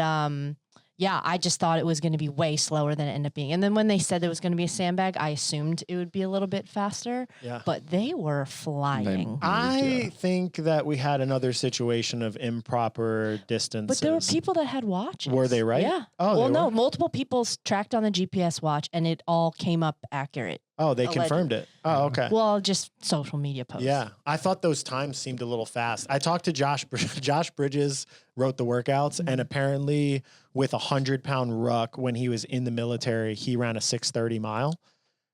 yeah, I just thought it was going to be way slower than it ended up being. And then when they said there was going to be a sandbag, I assumed it would be a little bit faster. Yeah. But they were flying. I think that we had another situation of improper distances. But there were people that had watches. Were they right? Yeah. Oh, well, they no, were? multiple people tracked on the GPS watch, and it all came up accurate. Oh, they Alleged. confirmed it. Oh, okay. Well, just social media posts. Yeah, I thought those times seemed a little fast. I talked to Josh. Josh Bridges wrote the workouts, and apparently, with a 100-pound ruck when he was in the military, he ran a 6:30 mile,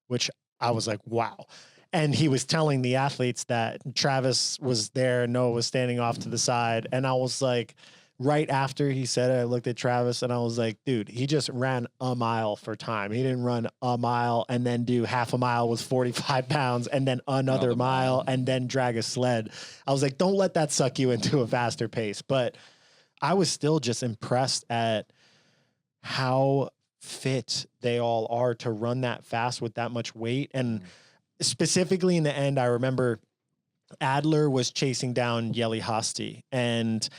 which I was like, wow. And he was telling the athletes that Travis was there, Noah was standing off to the side, and I was like, right after he said it, I looked at Travis and I was like, dude, he just ran a mile for time. He didn't run a mile and then do half a mile with 45 pounds and then another mile and then drag a sled. I was like, don't let that suck you into a faster pace. But I was still just impressed at how fit they all are to run that fast with that much weight. And specifically in the end, I remember Adler was chasing down Yeli Hasti, and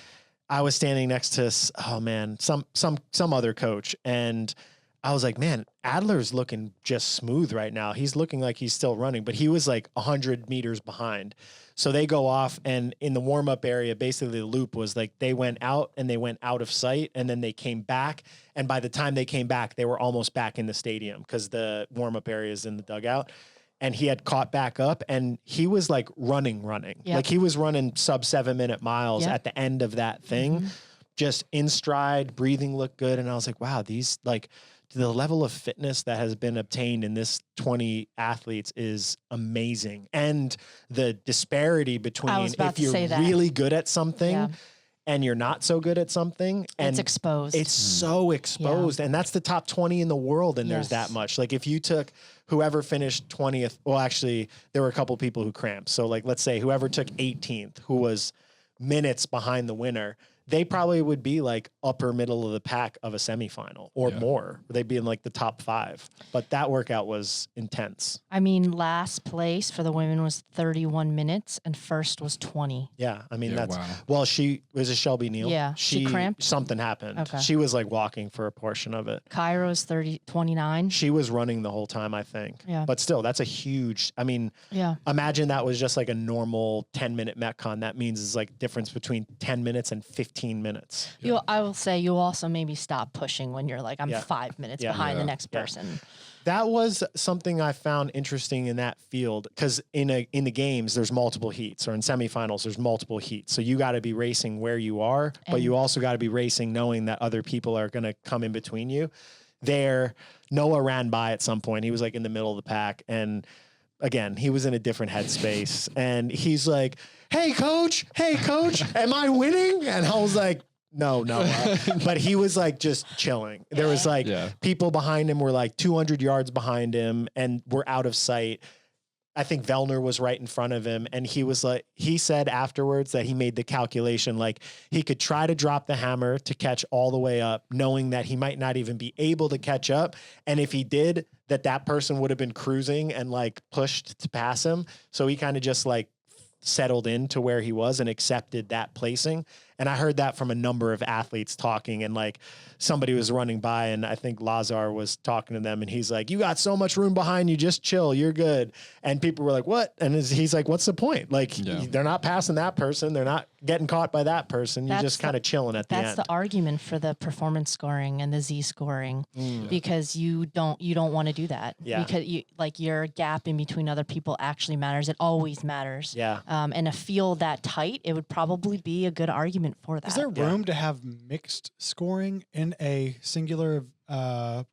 I was standing next to, oh man, some other coach. And I was like, man, Adler's looking just smooth right now. He's looking like he's still running, but he was like 100 meters behind. So they go off, and in the warm up area, basically the loop was like, they went out and they went out of sight, and then they came back. And by the time they came back, they were almost back in the stadium because the warm up area is in the dugout. And he had caught back up, and he was like running. Yep. Like he was running sub 7-minute miles at the end of that thing, just in stride, breathing looked good. And I was like, wow, these like the level of fitness that has been obtained in this 20 athletes is amazing. And the disparity between if you're really good at something and you're not so good at something, and it's exposed. It's so exposed. And that's the top 20 in the world. And there's that much. Like if you took whoever finished 20th, well, actually there were a couple people who cramped. So like, let's say whoever took 18th, who was minutes behind the winner, they probably would be like upper middle of the pack of a semifinal or more. They'd be in like the top 5. But that workout was intense. I mean, last place for the women was 31 minutes and first was 20. Yeah. I mean, well, she was a Shelby Neal. Yeah. She cramped. Something happened. Okay. She was like walking for a portion of it. Kyra's 29. She was running the whole time, I think. Yeah. But still, that's a huge, I mean, imagine that was just like a normal 10-minute Metcon. That means it's like difference between 10 minutes and 15 minutes. I will say you also maybe stop pushing when you're like, I'm 5 minutes behind the next person. That was something I found interesting in that field, because in the games there's multiple heats, or in semifinals there's multiple heats. So you got to be racing where you are, but you also got to be racing knowing that other people are going to come in between you. Noah ran by at some point. He was like in the middle of the pack, and again, he was in a different headspace, and he's like, hey coach, am I winning? And I was like, no. But he was like just chilling. There was like people behind him were like 200 yards behind him and were out of sight. I think Vellner was right in front of him. And he was like, he said afterwards that he made the calculation, like he could try to drop the hammer to catch all the way up, knowing that he might not even be able to catch up. And if he did, that person would have been cruising and like pushed to pass him. So he kind of just like settled into where he was and accepted that placing. And I heard that from a number of athletes talking, and like somebody was running by, and I think Lazar was talking to them, and he's like, you got so much room behind you, just chill, you're good. And people were like, what? And he's like, what's the point? Like they're not passing that person. They're not getting caught by that person. You're just kind of chilling at the end. That's the argument for the performance scoring and the Z scoring, because you don't want to do that. Because your gap in between other people actually matters. It always matters. And a field that tight, it would probably be a good argument for that. Is there room to have mixed scoring in a singular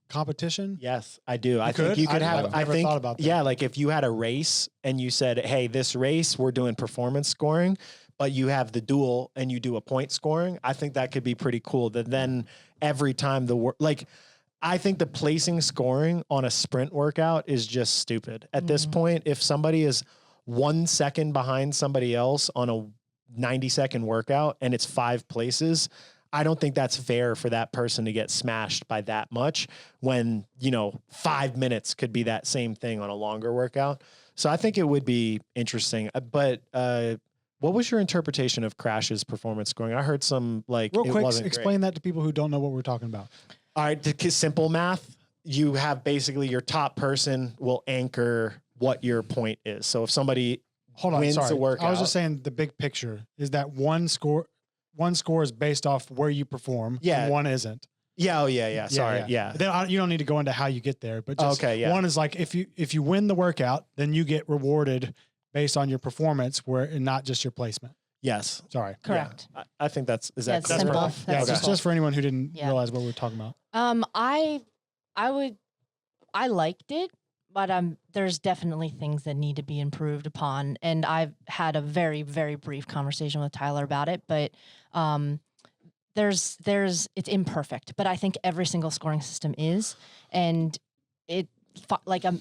competition? Yes, I do. I think you could have. I think, thought about that. Yeah, like if you had a race and you said, "Hey, this race we're doing performance scoring," but you have the duel and you do a point scoring. I think that could be pretty cool. That then every time I think the placing scoring on a sprint workout is just stupid at this point. If somebody is 1 second behind somebody else on a 90-second workout and it's 5 places, I don't think that's fair for that person to get smashed by that much when, 5 minutes could be that same thing on a longer workout. So I think it would be interesting. But what was your interpretation of Crash's performance scoring? I heard some real quick, explain that to people who don't know what we're talking about. All right, simple math. You have basically your top person will anchor what your point is. So if somebody wins a workout, I was just saying the big picture is that one score is based off where you perform. Yeah. And one isn't. Yeah. Oh, yeah. Sorry. Yeah. Then you don't need to go into how you get there, but just okay. Yeah. one is like if you win the workout, then you get rewarded based on your performance, and not just your placement. Yes. Sorry. Correct. Yeah. I think that's That's clear? simple. Perfect. Yeah, That's just for anyone who didn't Yeah. realize what we were talking about. I liked it, but there's definitely things that need to be improved upon. And I've had a very, very brief conversation with Tyler about it, but it's imperfect. But I think every single scoring system is, and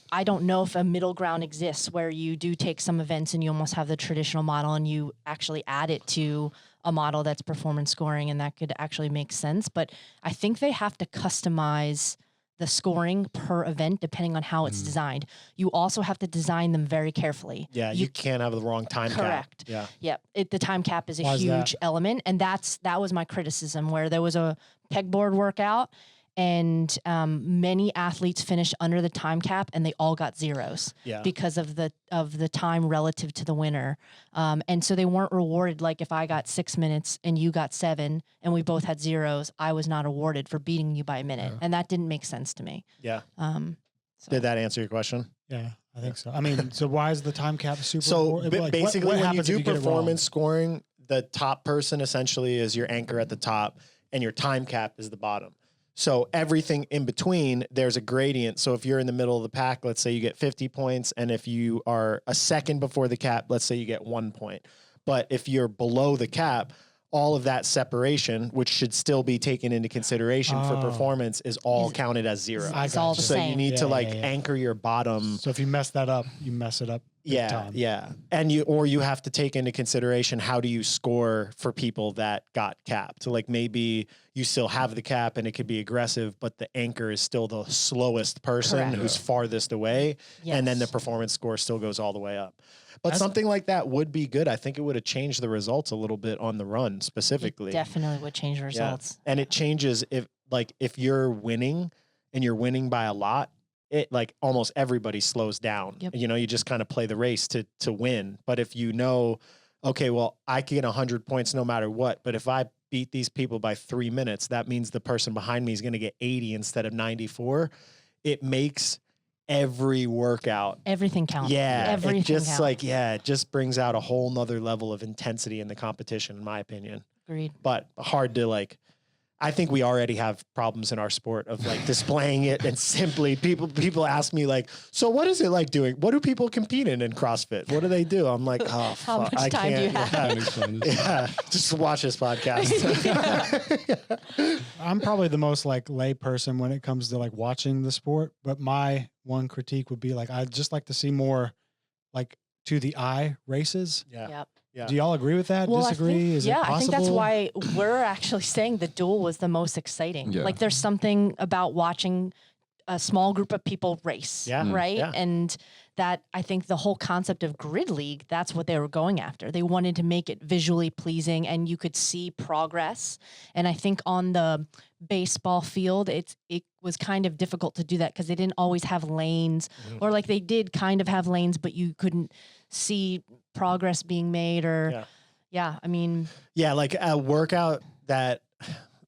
I don't know if a middle ground exists where you do take some events and you almost have the traditional model and you actually add it to a model that's performance scoring, and that could actually make sense. But I think they have to customize the scoring per event depending on how it's designed. You also have to design them very carefully. Yeah, you can't have the wrong time Correct. cap. Yeah. Yep. The time cap is a Why is huge element, and that was my criticism, where there was a pegboard workout and many athletes finished under the time cap and they all got zeros because of the time relative to the winner. And so they weren't rewarded. Like if I got 6 minutes and you got 7 and we both had zeros, I was not awarded for beating you by a minute. And that didn't make sense to me. Yeah. So. Did that answer your question? Yeah, I think so. I mean, so why is the time cap super So important? Like, basically, what when you happens if do get it wrong? performance scoring, the top person essentially is your anchor at the top and your time cap is the bottom. So everything in between, there's a gradient. So if you're in the middle of the pack, let's say you get 50 points. And if you are a second before the cap, let's say you get 1 point. But if you're below the cap, all of that separation, which should still be taken into consideration for performance, is all counted as zero. It's all the So same. you need to anchor your bottom. So if you mess that up, you mess it up. Big time. Yeah. And you have to take into consideration, how do you score for people that got capped? So like maybe you still have the cap and it could be aggressive, but the anchor is still the slowest person Correct. who's farthest away. Yes. And then the performance score still goes all the way up. But something like that would be good. I think it would have changed the results a little bit on the run specifically. It definitely would change the results. And it changes if you're winning and you're winning by a lot, it like almost everybody slows down. Yep. You know, you just kind of play the race to win. But if you know, okay, well, I can get 100 points no matter what. But if I beat these people by 3 minutes, that means the person behind me is going to get 80 instead of 94. It makes every workout. Everything counts. Yeah. Everything it just counts. it just brings out a whole nother level of intensity in the competition, in my opinion. Agreed. But hard to I think we already have problems in our sport of displaying it, and simply people ask me so what is it like doing? What do people compete in CrossFit? What do they do? I'm like, oh, How fuck, much I time do you can't. have? Yeah, just watch this podcast. I'm probably the most lay person when it comes to watching the sport, but my one critique would be I'd just like to see more to the eye races. Yeah. Yep. Yeah. Do y'all agree with that? Well, Disagree? Is it possible? I think that's why we're actually saying the duel was the most exciting. Yeah. There's something about watching a small group of people race, Yeah. right? Yeah. And that, I think the whole concept of grid league, that's what they were going after. They wanted to make it visually pleasing and you could see progress. And I think on the baseball field, it was kind of difficult to do that because they didn't always have lanes, or they did kind of have lanes, but you couldn't see progress being made, or I mean, a workout that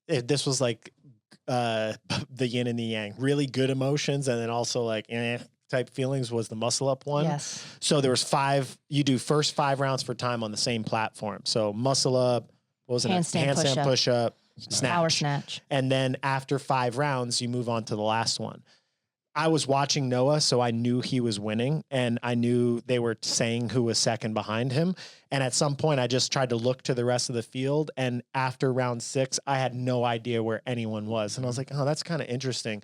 this was the yin and the yang, really good emotions, and then also type feelings, was the muscle up one. yes. So there was 5, you do first 5 rounds for time on the same platform. So muscle up, what was it? Handstand push up, snatch. Power snatch. And then after 5 rounds, you move on to the last one. I was watching Noah, so I knew he was winning, and I knew they were saying who was second behind him. And at some point, I just tried to look to the rest of the field. And after round 6, I had no idea where anyone was. And I was like, oh, that's kind of interesting.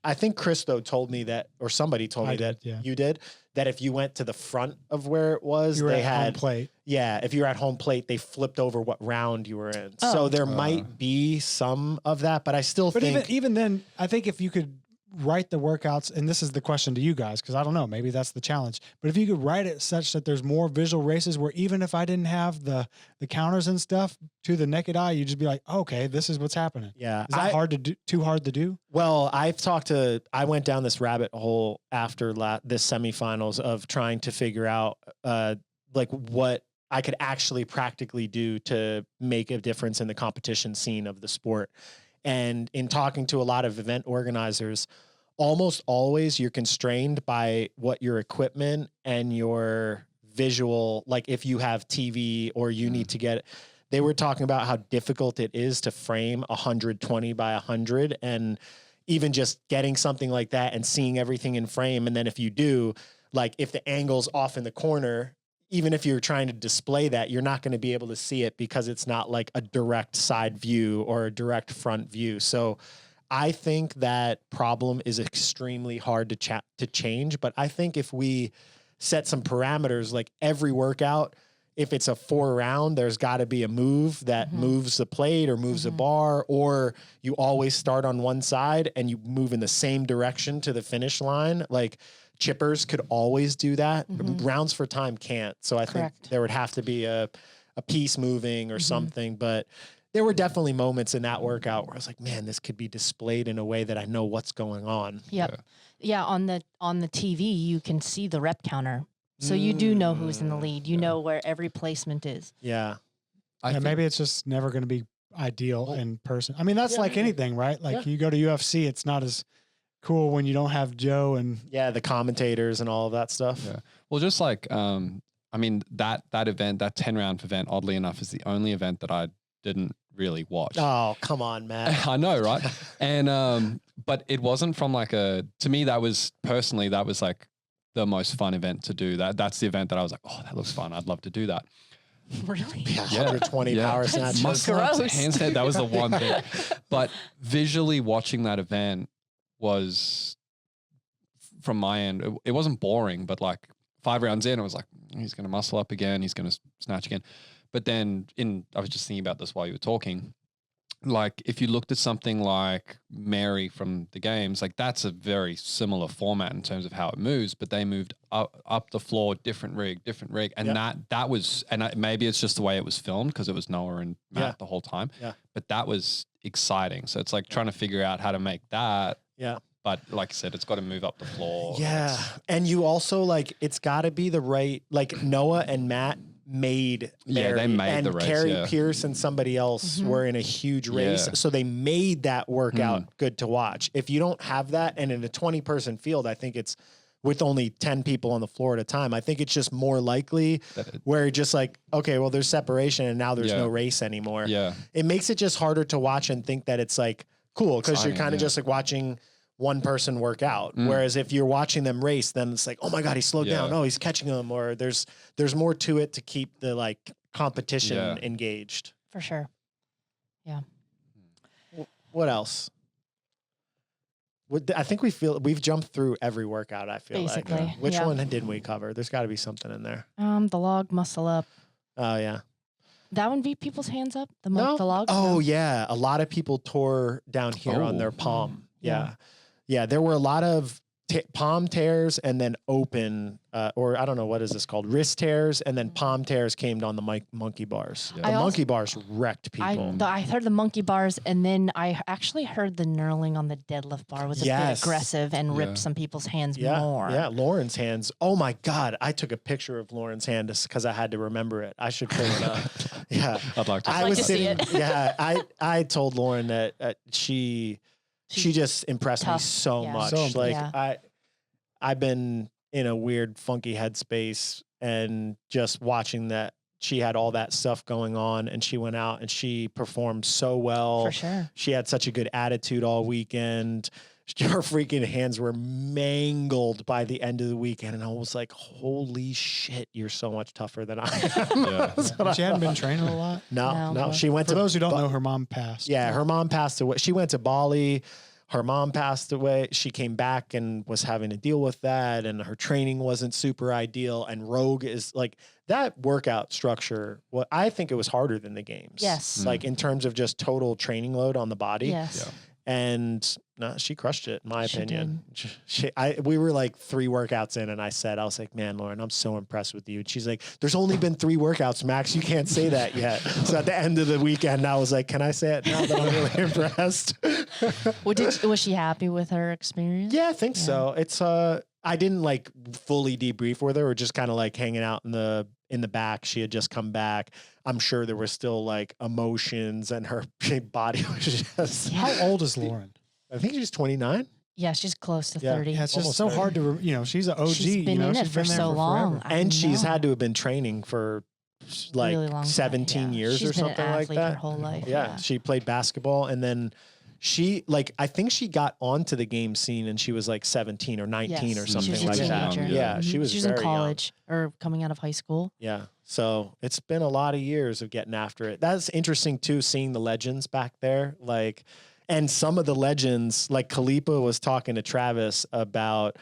I think Chris, though, told me that, or somebody told me that you did, that if you went to the front of where it was, You were they at had home plate. Yeah, if you're at home plate, they flipped over what round you were in. So there might be some of that, but I still But think even then, I think if you could write the workouts, and this is the question to you guys, because I don't know, maybe that's the challenge, but if you could write it such that there's more visual races where even if I didn't have the counters and stuff to the naked eye, you just be like, okay, this is what's happening. Yeah. Is that hard to do? Too hard to do? Well, I went down this rabbit hole after this semifinals of trying to figure out like what I could actually practically do to make a difference in the competition scene of the sport. And in talking to a lot of event organizers, almost always you're constrained by what your equipment and your visual, like if you have TV or you need to get, they were talking about how difficult it is to frame 120 by 100, and even just getting something like that and seeing everything in frame. And then if you do, like if the angle's off in the corner, even if you're trying to display that, you're not going to be able to see it because it's not like a direct side view or a direct front view. So I think that problem is extremely hard to change. But I think if we set some parameters, like every workout, if it's a 4 round, there's got to be a move that moves the plate or moves the bar, or you always start on one side and you move in the same direction to the finish line. Like chippers could always do that. Rounds for time can't. So I think there would have to be a piece moving or something. But there were definitely moments in that workout where I was like, man, this could be displayed in a way that I know what's going on. Yep. Yeah. On the TV, you can see the rep counter. So you do know who's in the lead. You know where every placement is. Yeah. Maybe it's just never going to be ideal in person. I mean, that's like anything, right? Like you go to UFC, it's not as cool when you don't have Joe and the commentators and all of that stuff. Yeah. Well, just like, I mean, that event, that 10-round event, oddly enough, is the only event that I didn't really watch. Oh, come on, Matt. I know, right? And, but it wasn't from like to me, that was like the most fun event to do. That's the event that I was like, oh, that looks fun. I'd love to do that. Really? Yeah, 120 power snatches. Muscle ups, handstand, that was the one thing. But visually watching that event was, from my end, it wasn't boring, but like 5 rounds in, I was like, he's going to muscle up again. He's going to snatch again. But then I was just thinking about this while you were talking. Like if you looked at something like Mary from the games, like that's a very similar format in terms of how it moves, but they moved up the floor, different rig. And that was, and maybe it's just the way it was filmed because it was Noah and Matt the whole time. Yeah. But that was exciting. So it's like trying to figure out how to make that. Yeah. But like I said, it's got to move up the floor. Yeah. And you also like, it's got to be the right, like Noah and Matt made Mary, they made and the race. Carrie Pierce and somebody else were in a huge race. So they made that workout good to watch. If you don't have that, and in a 20-person field, I think it's with only 10 people on the floor at a time, I think it's just more likely where just like, okay, well, there's separation and now there's no race anymore. Yeah. It makes it just harder to watch and think that it's like cool because you're kind of just like watching one person work out. Whereas if you're watching them race, then it's like, oh my God, he slowed down. Oh, he's catching them. Or there's more to it to keep the like competition engaged. For sure. Yeah. What else? I think we've jumped through every workout. I feel basically, like. Which one didn't we cover? There's got to be something in there. The log muscle up. Oh yeah. That one beat people's hands up. The log. Oh yeah, a lot of people tore down here on their palm. Yeah, there were a lot of palm tears and then open, or I don't know, what is this called? Wrist tears and then palm tears came on the monkey bars. Yeah. The monkey bars wrecked people. I heard the monkey bars, and then I actually heard the knurling on the deadlift bar was a bit aggressive and ripped some people's hands more. Yeah, Lauren's hands. Oh my God, I took a picture of Lauren's hand just because I had to remember it. I should pull it up. Yeah, I'd like to. I was sitting. I told Lauren that she just impressed me so much. I've been in a weird, funky headspace, and just watching that she had all that stuff going on, and she went out and she performed so well. For sure. She had such a good attitude all weekend. Her freaking hands were mangled by the end of the weekend, and I was like, holy shit, you're so much tougher than I am. She hadn't been training a lot? No. She went For those who don't know, her mom passed. Yeah, her mom passed away. She went to Bali. Her mom passed away. She came back and was having to deal with that, and her training wasn't super ideal. And Rogue is like that workout structure. I think it was harder than the games. Yes. Like in terms of just total training load on the body. Yes. Yeah. And no, she crushed it, in my She opinion. We were like 3 workouts in, and I was like, man, Lauren, I'm so impressed with you. And she's like, there's only been 3 workouts, Max. You can't say that yet. So at the end of the weekend, I was like, can I say it now that I'm really impressed? Was she happy with her experience? Yeah, I think so. It's I didn't like fully debrief with her, or just kind of like hanging out in the back. She had just come back. I'm sure there were still like emotions, and her body was just. How old is Lauren? I think she's 29. Yeah, she's close to Yeah. 30. Yeah, it's Almost just so 30. hard to, she's an OG. She's been in it for there so long. forever. I And she's know. had to have been training for like Really long time, 17 yeah. years She's or been something an like athlete that. her whole life. Yeah, she played basketball, and then I think she got onto the game scene, and she was like 17 or 19 Yes. or She something was a like that. teenager. Yeah, she was in very young. college or coming out of high school. Yeah. So it's been a lot of years of getting after it. That's interesting too, seeing the legends back there. Like, and some of the legends, like Khalipa was talking to Travis about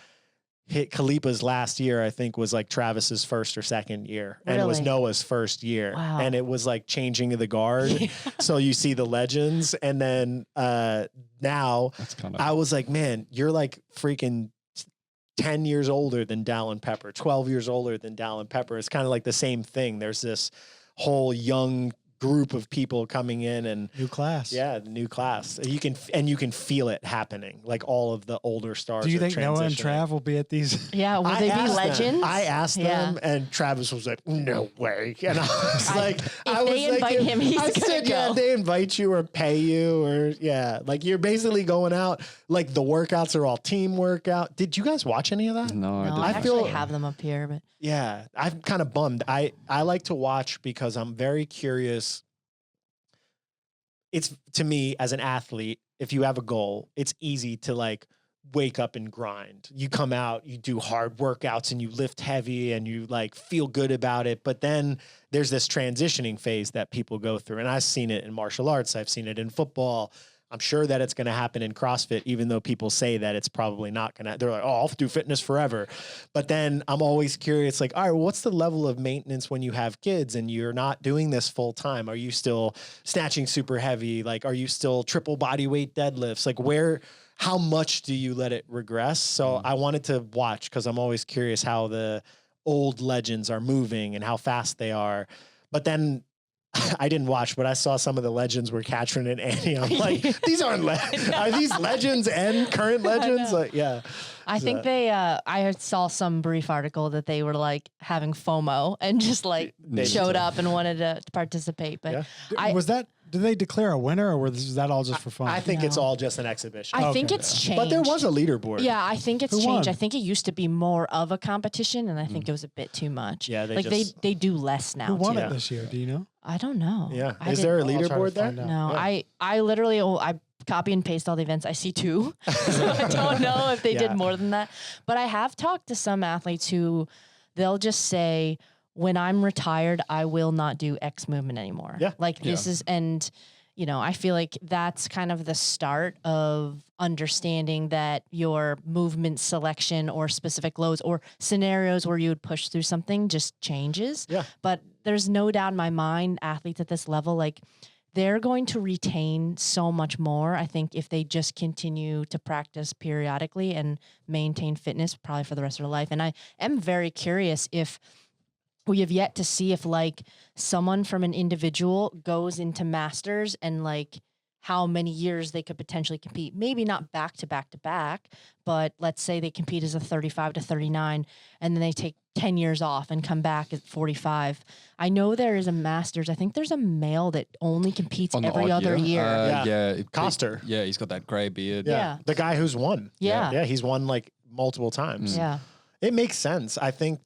Khalipa's last year, I think, was like Travis's first or second year. And it was Really? Noah's first year. Wow. And it was like changing of the guard. So you see the legends. And then now That's kind of. I was like, man, you're like freaking 10 years older than Dallin Pepper, 12 years older than Dallin Pepper. It's kind of like the same thing. There's this whole young group of people coming in, and New class. yeah, the new class. You can feel it happening. Like all of the older stars. Do you are think Noah and transitioning. Trav will be at these? Yeah, will I they be asked them. legends? I asked Yeah. them, and Travis was like, "No way!" And I was like, If they invite him, he's I gonna said, "Yeah, go." they invite you or pay you, or yeah, like you're basically going out. Like the workouts are all team workout. Did you guys watch any of that? No, No, I I didn't. actually feel- have them up here, but Yeah, I'm kind of bummed. I like to watch because I'm very curious. It's, to me, as an athlete, if you have a goal, it's easy to like wake up and grind. You come out, you do hard workouts, and you lift heavy, and you like feel good about it. But then there's this transitioning phase that people go through. And I've seen it in martial arts. I've seen it in football. I'm sure that it's going to happen in CrossFit, even though people say that it's probably not going to. They're like, oh, I'll do fitness forever. But then I'm always curious, like, all right, well, what's the level of maintenance when you have kids and you're not doing this full time? Are you still snatching super heavy? Like, are you still triple body weight deadlifts? Like, how much do you let it regress? So I wanted to watch because I'm always curious how the old legends are moving and how fast they are. But then I didn't watch, but I saw some of the legends were Katrin and Annie. I'm like, these aren't are these legends and current legends? know. Like, yeah. I think they, I saw some brief article that they were like having FOMO and just like They- showed up and wanted to participate. But Yeah. Did they declare a winner, or was that all just for fun? I think it's No. all just an exhibition. I think Okay. it's changed. But there was a leaderboard. Yeah, I think it's Who changed. won? I think it used to be more of a competition, and I think it was a bit too much. Yeah, they like just- they do less now. Who won too. it this year? Do you know? I don't know. Yeah. I Is there a didn't- I'll try to leaderboard there? find out. No, Yeah. I literally I copy and paste all the events. I see 2, so I don't know if they Yeah. did more than that. But I have talked to some athletes who they'll just say, "When I'm retired, I will not do X movement anymore." Yeah. Like this is and. I feel like that's kind of the start of understanding that your movement selection or specific loads or scenarios where you would push through something just changes. Yeah. But there's no doubt in my mind, athletes at this level, like they're going to retain so much more, I think, if they just continue to practice periodically and maintain fitness probably for the rest of their life. And I am very curious if we have yet to see if like someone from an individual goes into masters and like how many years they could potentially compete. Maybe not back to back to back, but let's say they compete as a 35 to 39 and then they take 10 years off and come back at 45. I know there is a masters. I think there's a male that only competes On the every odd other year. Yeah. Yeah. Coster. Yeah, he's got that grey beard. Yeah. The guy who's won. Yeah. Yeah. He's won like multiple times. Yeah. It makes sense. I think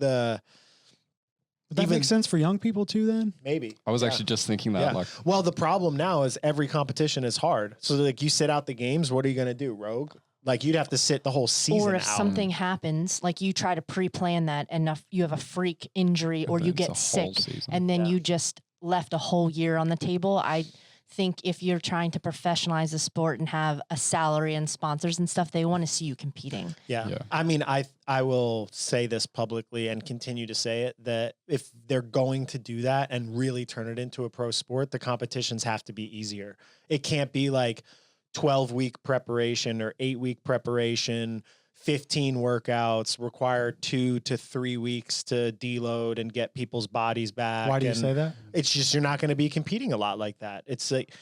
Would that Even- make sense for young people too? Then maybe. I was Yeah. actually just thinking that. Yeah. Like, Well, the problem now is every competition is hard. So like you sit out the games, what are you going to do, Rogue? Like you'd have to sit the whole season Or if out. something happens, like you try to pre-plan that and you have a freak injury or you it's a get whole sick season. and then Yeah. you just left a whole year on the table. I think if you're trying to professionalize the sport and have a salary and sponsors and stuff, they want to see you competing. Yeah. Yeah. I mean, I will say this publicly and continue to say it, that if they're going to do that and really turn it into a pro sport, the competitions have to be easier. It can't be like 12-week preparation or 8-week preparation, 15 workouts, require 2 to 3 weeks to deload and get people's bodies back. Why do you say that? It's just, you're not going to be competing a lot like that. It's like,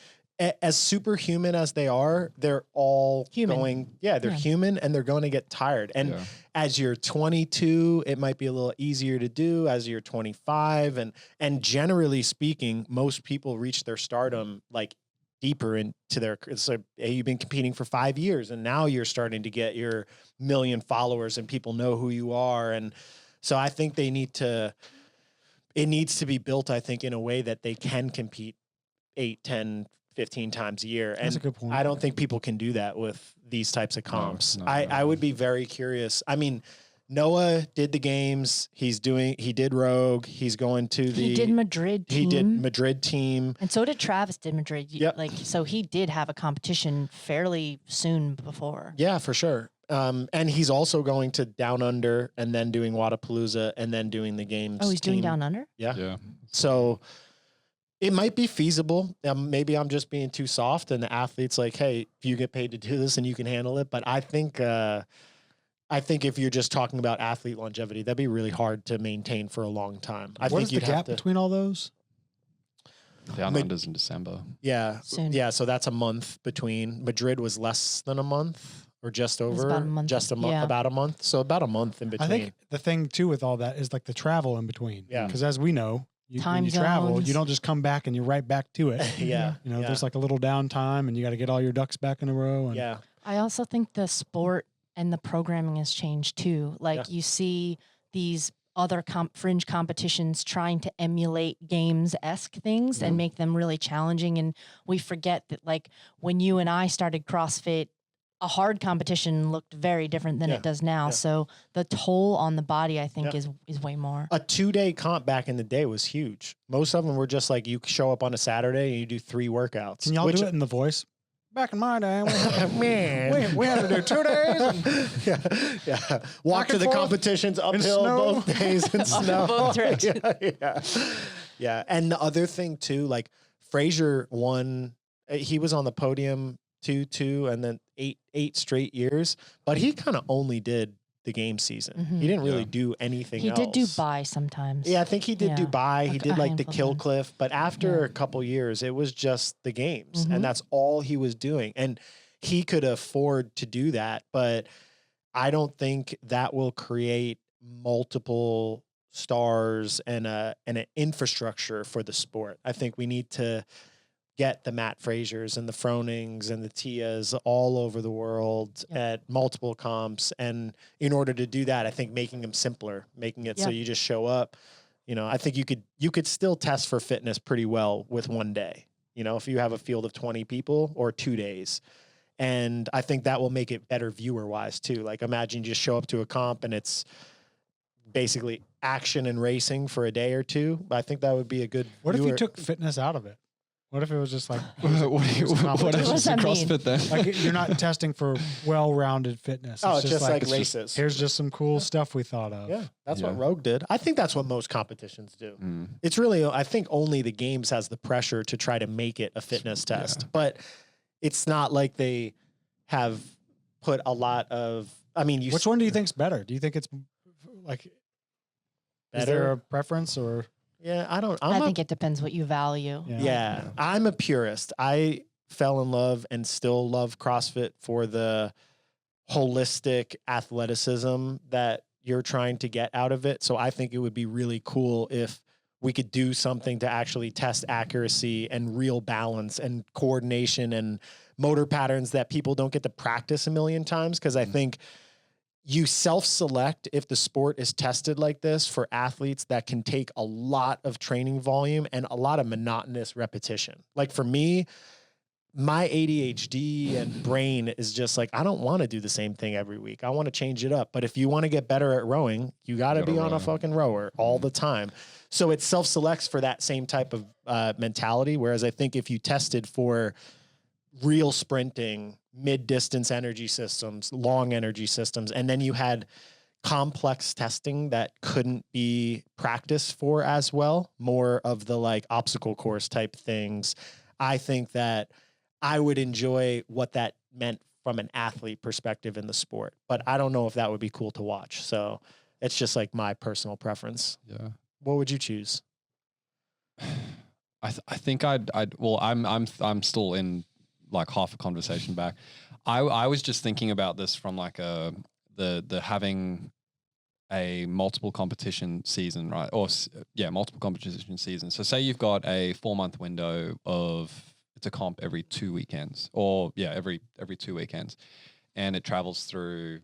as superhuman as they are, they're all Human. they're human, and they're going to get tired. And as you're 22, it might be a little easier to do. As you're 25, and generally speaking, most people reach their stardom like deeper into their, so you've been competing for 5 years, and now you're starting to get your million followers and people know who you are. And so I think it needs to be built, I think, in a way that they can compete 8, 10, 15 times a year. And That's a good point. I don't think people can do that with these types of comps. No. I would be very curious. I mean, Noah did the games. He did Rogue. He's going to He did Madrid team. He did Madrid team. And so did Travis did Madrid. Yep. Like, so he did have a competition fairly soon before. Yeah, for sure. And he's also going to Down Under and then doing Wadapalooza and then doing the games. Oh, he's doing team. Down Under? Yeah. So it might be feasible. Maybe I'm just being too soft, and the athlete's like, hey, you get paid to do this and you can handle it. But I think if you're just talking about athlete longevity, that'd be really hard to maintain for a long time. What is the gap between all those? Down Under's in December. Yeah. Soon. Yeah. So that's a month between. Madrid was less than a month or just over. about a month. About a month. So about a month in between. I think the thing too with all that is like the travel in between. Yeah. Because as we know, when Time you travel, zones. you don't just come back and you're right back to it. Yeah. You know, yeah. there's like a little downtime, and you got to get all your ducks back in a row. And Yeah. I also think the sport and the programming has changed too. Like you see these other fringe competitions trying to emulate games-esque things and make them really challenging. And we forget that, like, when you and I started CrossFit, a hard competition looked very different than it does now. Yeah. So the toll on the body, I think, is way more. A 2-day comp back in the day was huge. Most of them were just like, you show up on a Saturday and you do 3 workouts. Can y'all do it in the voice? Back in my day, we had to do 2 days. Yeah. Walk to the forth competitions uphill snow. both days in snow. Both directions. Yeah. And the other thing too, like Frazier won, he was on the podium 2 and then 8 straight years, but he kind of only did the game season. He didn't really do anything He else. did Dubai sometimes. Yeah, I think he did Yeah. Dubai. He A did like the handful of Kill times. Cliff, but after Yeah. a couple years, it was just the games, Mhm. and that's all he was doing. And he could afford to do that, but I don't think that will create multiple stars and an infrastructure for the sport. I think we need to get the Matt Fraziers and the Fronings and the Tias all over the world at multiple comps. And in order to do that, I think making them simpler, making it so you just show up. You know, I think you could still test for fitness pretty well with 1 day. You know, if you have a field of 20 people or 2 days. And I think that will make it better viewer wise too. Like imagine you just show up to a comp and it's basically action and racing for a day or two. I think that would be a good What if viewer. you took fitness out of it? What if it was just like What competition. else is that mean? CrossFit then? like you're not testing for well-rounded fitness? Oh, it's just like it's races. Here's just some cool stuff we thought of. Yeah, that's Yeah. what Rogue did. I think that's what most competitions do. Mm. It's really, I think only the games has the pressure to try to make it a fitness test, but it's not like they have put a lot of, I mean, Which one do you think's better? Do you think it's like, is there a preference or? Yeah, I think it depends what you value. Yeah, I'm a purist. I fell in love and still love CrossFit for the holistic athleticism that you're trying to get out of it. So I think it would be really cool if we could do something to actually test accuracy and real balance and coordination and motor patterns that people don't get to practice a million times. Because I think you self-select if the sport is tested like this for athletes that can take a lot of training volume and a lot of monotonous repetition. Like for me, my ADHD and brain is just like, I don't want to do the same thing every week. I want to change it up. But if you want to get better at rowing, you got to be on a fucking rower all the time. So it self-selects for that same type of mentality. Whereas I think if you tested for real sprinting, mid-distance energy systems, long energy systems, and then you had complex testing that couldn't be practiced for as well, more of the like obstacle course type things, I think that I would enjoy what that meant from an athlete perspective in the sport. But I don't know if that would be cool to watch. So it's just like my personal preference. Yeah. What would you choose? I think well, I'm still in like half a conversation back. I was just thinking about this from like the having a multiple competition season, right? Or multiple competition season. So say you've got a 4-month window of, it's a comp every 2 weekends, or every 2 weekends, and it travels through,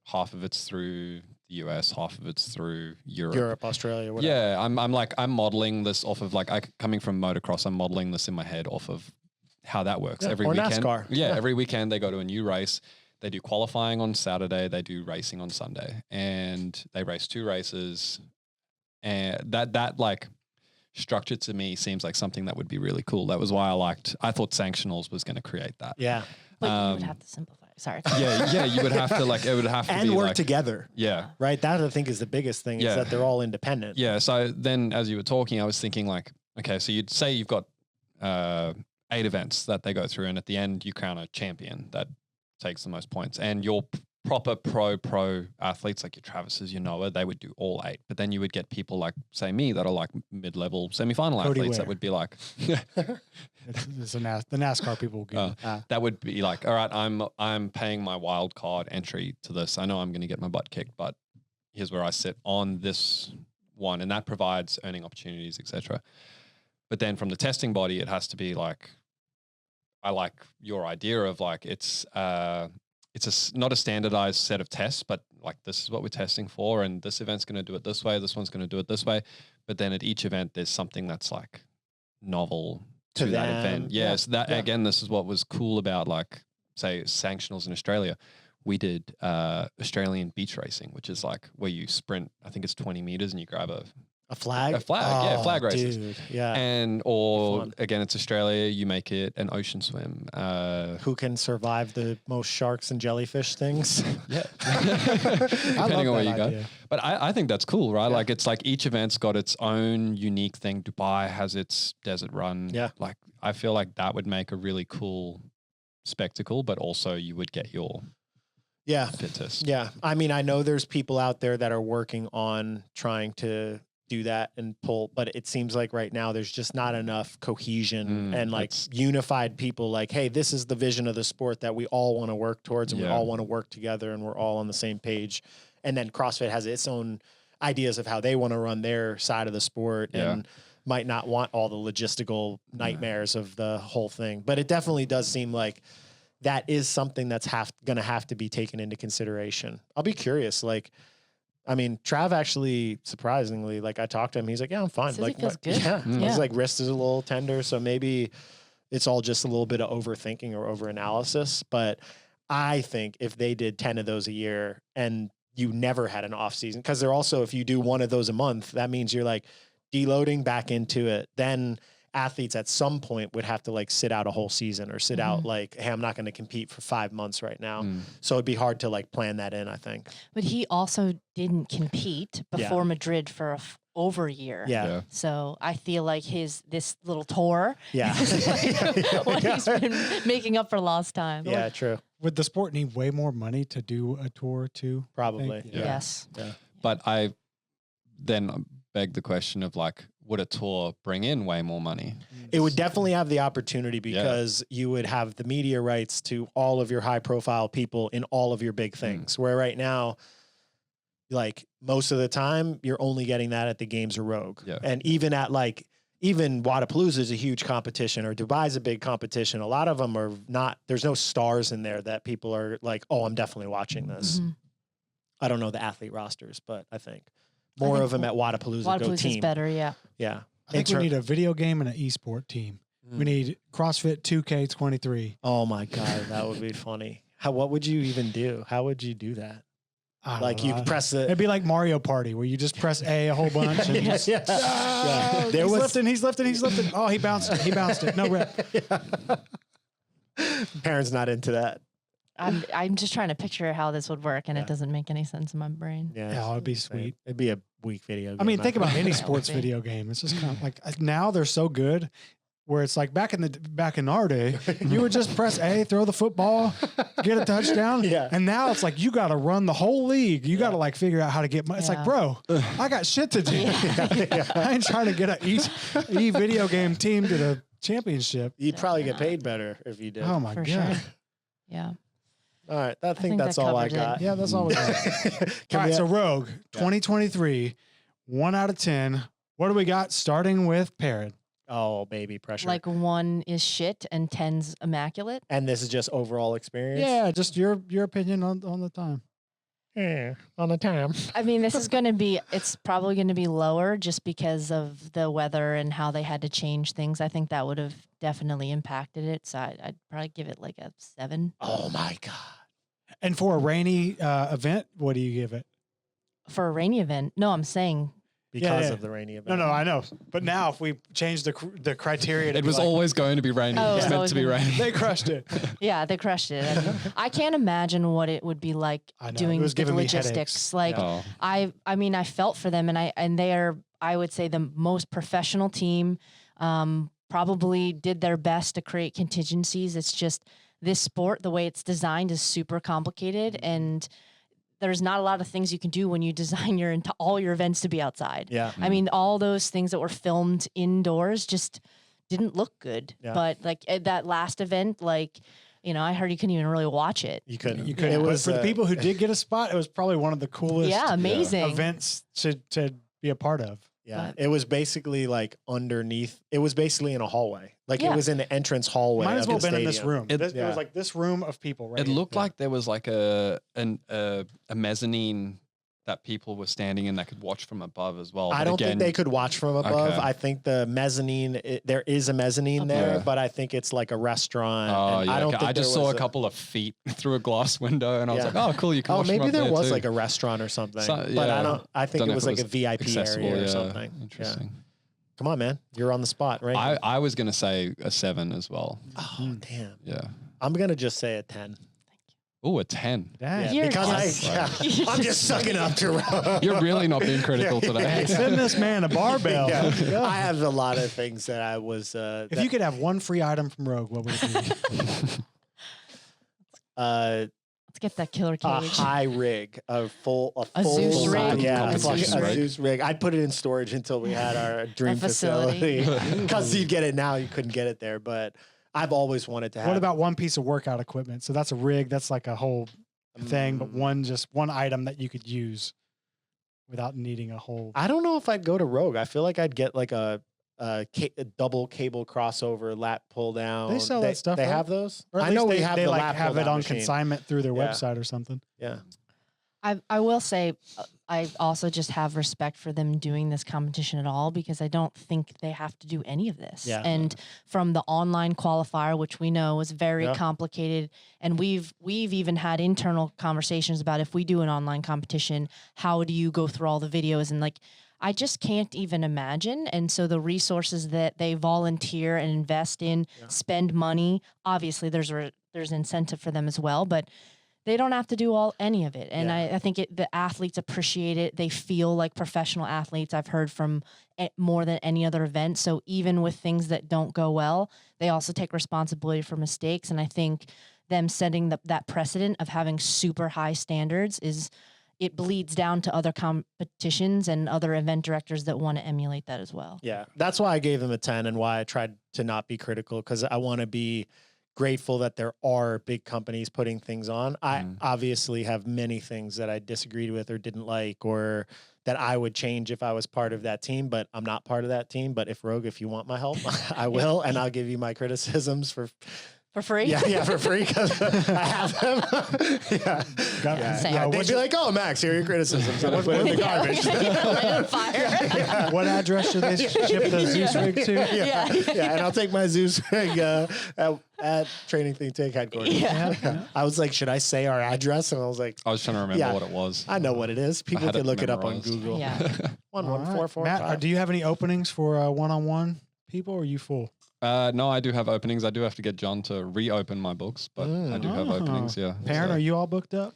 half of it's through the US, half of it's through Europe, Australia, whatever. Yeah, I'm modeling this off of coming from motocross. I'm modeling this in my head off of how that works. Every or weekend. NASCAR. Every weekend they go to a new race. They do qualifying on Saturday. They do racing on Sunday, and they race 2 races. And that like structure to me seems like something that would be really cool. That was why I thought Sanctionals was going to create that. Yeah. But you would have to simplify. Sorry. You would have to it would have to and be work like, together. Yeah. Right. That I think is the biggest thing is that they're all independent. Yeah. So then as you were talking, I was thinking like, okay, so you'd say you've got 8 events that they go through, and at the end you crown a champion that takes the most points, and your proper pro athletes like your Travises, your Noah, they would do all 8. But then you would get people like, say me, that are like mid-level semifinal Cody athletes Ware. that would be like, It's the NASCAR people will get it. that would be like, all right, I'm paying my wild card entry to this. I know I'm going to get my butt kicked, but here's where I sit on this one, and that provides earning opportunities, etc. But then from the testing body, it has to be like, I like your idea of like it's not a standardized set of tests, but like this is what we're testing for, and this event's going to do it this way, this one's going to do it this way. But then at each event, there's something that's like novel to that event. Yeah, so that again, this is what was cool about like say Sanctionals in Australia. We did Australian beach racing, which is like where you sprint, I think it's 20 meters, and you grab a flag. Flag races. Dude, yeah. And again, it's Australia. You make it an ocean swim. Who can survive the most sharks and jellyfish things? Yeah, I depending on love where you that go. idea. But I think that's cool, right? Yeah. Like it's like each event's got its own unique thing. Dubai has its desert run. Yeah. Like I feel like that would make a really cool spectacle, but also you would get your fit test. Yeah. I mean, I know there's people out there that are working on trying to do that and pull, but it seems like right now there's just not enough cohesion and like unified people like, hey, this is the vision of the sport that we all want to work towards, and we all want to work together, and we're all on the same page. And then CrossFit has its own ideas of how they want to run their side of the sport and might not want all the logistical nightmares of the whole thing. But it definitely does seem like that is something that's going to have to be taken into consideration. I'll be curious. Like, I mean, Trav actually, surprisingly, like I talked to him, he's like, yeah, I'm fine. Says Like, he feels good. Yeah. Yeah. He's like, wrist is a little tender. So maybe it's all just a little bit of overthinking or overanalysis. But I think if they did 10 of those a year and you never had an off season, because they're also, if you do 1 of those a month, that means you're like deloading back into it. Then athletes at some point would have to like sit out a whole season or sit out like, hey, I'm not going to compete for 5 months right now. So it'd be hard to like plan that in, I think. But he also didn't compete before Madrid for over a year. Yeah. So I feel like this little tour Yeah. is like what he's been making up for lost time. Yeah, true. Would the sport need way more money to do a tour too? Probably. Think? Yeah. Yes. Yeah. But I then beg the question of like, would a tour bring in way more money? It would definitely have the opportunity because you would have the media rights to all of your high profile people in all of your big things. Where right now, like most of the time, you're only getting that at the Games or Rogue. Yeah. And even at like, even Wadapalooza is a huge competition, or Dubai's a big competition. A lot of them are not, there's no stars in there that people are like, oh, I'm definitely watching this. I don't know the athlete rosters, but I think more of them at Wadapalooza go team. Is better, yeah. Yeah. I think we need a video game and an esport team. We need CrossFit 2K23. Oh my God, that would be funny. What would you even do? How would you do that? I don't Like know. you press the. It'd be like Mario Party where you just press A whole bunch. And just, Yeah. Oh, There he's was- lifting, he's lifting, he's lifting. Oh, he bounced it. He bounced it. No rep. Parents not into that. I'm just trying to picture how this would work, and it doesn't make any sense in my brain. Yeah, it'd be sweet. It'd be a weak video game. I mean, think about any Yeah, it would sports be. video game. It's just kind of like now they're so good. where it's like back in our day, you would just press A, throw the football, get a touchdown. Yeah. And now it's like you got to run the whole league. You got to like figure out how to get money. It's like, bro, I got shit to do. I ain't trying to get a video game team to the championship. You'd probably get paid better if you did. Oh my For God. sure. Yeah. All right. I think that that's all I covers it. got. Yeah, that's all we got. Can All we right, so have- Rogue 2023, 1 out of 10. What do we got? Starting with Parrot. oh, baby, pressure. Like 1 is shit and 10's immaculate. and this is just overall experience? Yeah, just your opinion on the time. Yeah, on the time. I mean, this is going to be, it's probably going to be lower just because of the weather and how they had to change things. I think that would have definitely impacted it. So I'd probably give it like a 7. Oh, my God. And for a rainy event, what do you give it? For a rainy event. No, I'm saying Because yeah. of the rainy event. No, I know. But now if we change the criteria, to It be was like, always going to be raining. Oh, It was so meant it's to be gonna- raining. they crushed it. yeah, they crushed it. And I can't imagine what it would be like I know, it doing was the giving me logistics. headaches. Like Oh. I mean, I felt for them, and they are, I would say, the most professional team. Probably did their best to create contingencies. It's just this sport, the way it's designed, is super complicated, and there's not a lot of things you can do when you design all your events to be outside. Yeah. I mean, all those things that were filmed indoors just didn't look good. Yeah. But like at that last event, like, I heard you couldn't even really watch it. You couldn't. You could. It But was for the people who did get a spot, it was probably one of the coolest Yeah, amazing. events to be a part of. Yeah, But- it was basically like underneath. It was basically in a hallway. Like Yeah. it was in the entrance hallway. Might as of well the been in this stadium. room. It- It yeah. was like this room of people, right? It looked Yeah. like there was like a mezzanine that people were standing in that could watch from above as well. I But don't again, think they could watch from above. Okay. I think the mezzanine, there is a mezzanine there, Yeah. but I think it's like a restaurant. Oh and yeah, I don't okay. think I just there saw was a couple of feet through a glass window, and I was Yeah. like, "Oh, cool! You can." Oh, watch from maybe up there was too. like a restaurant or something, So- but yeah. I think Don't it know was if like a VIP accessible, area or yeah. something. Interesting. Yeah. Come on, man, you're on the spot, right? I was gonna say a 7 as well. Oh, damn. Yeah. I'm gonna just say a 10. Oh, a 10. Dang. You're because just- I'm just sucking up to. You're really not being critical Hey, today. send this man a barbell. Yeah. Yeah. I have a lot of things that I was. If you could have one free item from Rogue, what would it be? Let's get that killer a cage. high rig, a full Zeus rig? yeah, it's like Competition a rig. Zeus rig. I'd put it in storage until we had our dream facility. facility. Because you get it now, you couldn't get it there. But I've always wanted to have. What about one piece of workout equipment? So that's a rig. That's like a whole thing, but one item that you could use without needing a whole. I don't know if I'd go to Rogue. I feel like I'd get like a double cable crossover lat pull down. They sell that stuff, They right? have those. Or at I least know they we have they the like lap have pull it down on machine. consignment through their Yeah. website or something. Yeah. I will say I also just have respect for them doing this competition at all, because I don't think they have to do any of this. Yeah. And from the online qualifier, which we know is very Yeah. complicated, and we've even had internal conversations about, if we do an online competition, how do you go through all the videos, and like I just can't even imagine. And so the resources that they volunteer and invest in, Yeah. spend money, obviously there's incentive for them as well, but they don't have to do any of it. And Yeah. I think the athletes appreciate it. They feel like professional athletes. I've heard from more than any other event. So even with things that don't go well, they also take responsibility for mistakes. And I think them setting that precedent of having super high standards it bleeds down to other competitions and other event directors that want to emulate that as well. Yeah. That's why I gave them a 10 and why I tried to not be critical, because I want to be grateful that there are big companies putting things on. I obviously have many things that I disagreed with or didn't like, or that I would change if I was part of that team, but I'm not part of that team. But if you want my help, I will, and I'll give you my criticisms for free? Yeah, for free, because I have them. yeah. Same. Yeah, they'd be like, "Oh, Max, here are your criticisms." And I put it in the garbage. Light on fire. What address should they ship the Zeus rig to? yeah, and I'll take my Zeus rig at Training Think Tank headquarters. Yeah. I was like, should I say our address? And I was like, I was trying to remember Yeah. what it was. I know what it is. People had can it look it up on memorized. Google. Yeah. All right. 11445. Matt, do you have any openings for one-on-one people, or are you full? No, I do have openings. I do have to get John to reopen my books, but I do have Oh. openings. Yeah. Parent, So- are you all booked up?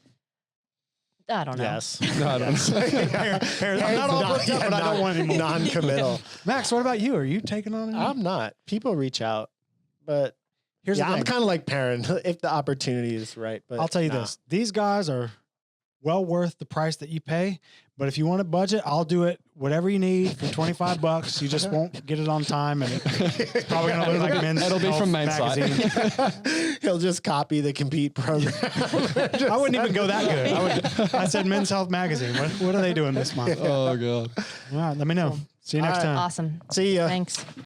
I don't know. Yes. No, I don't. I'm not all booked up, but I don't want any more. Non-committal. Max, what about you? Are you taking on any? I'm not. People reach out, but Here's the I'm thing. kind of like Perrin if the opportunity is right. But I'll tell you nah. this. These guys are well worth the price that you pay. But if you want a budget, I'll do it. Whatever you need for $25. You just won't get it on time, and it's probably gonna look like Men's It'll be Health from main site. magazine. He'll just copy the compete program. I wouldn't even go that good. I said Men's Health magazine. What are they doing this month? Oh god. All right, let me know. See you next All right. time. Awesome. See ya. Thanks.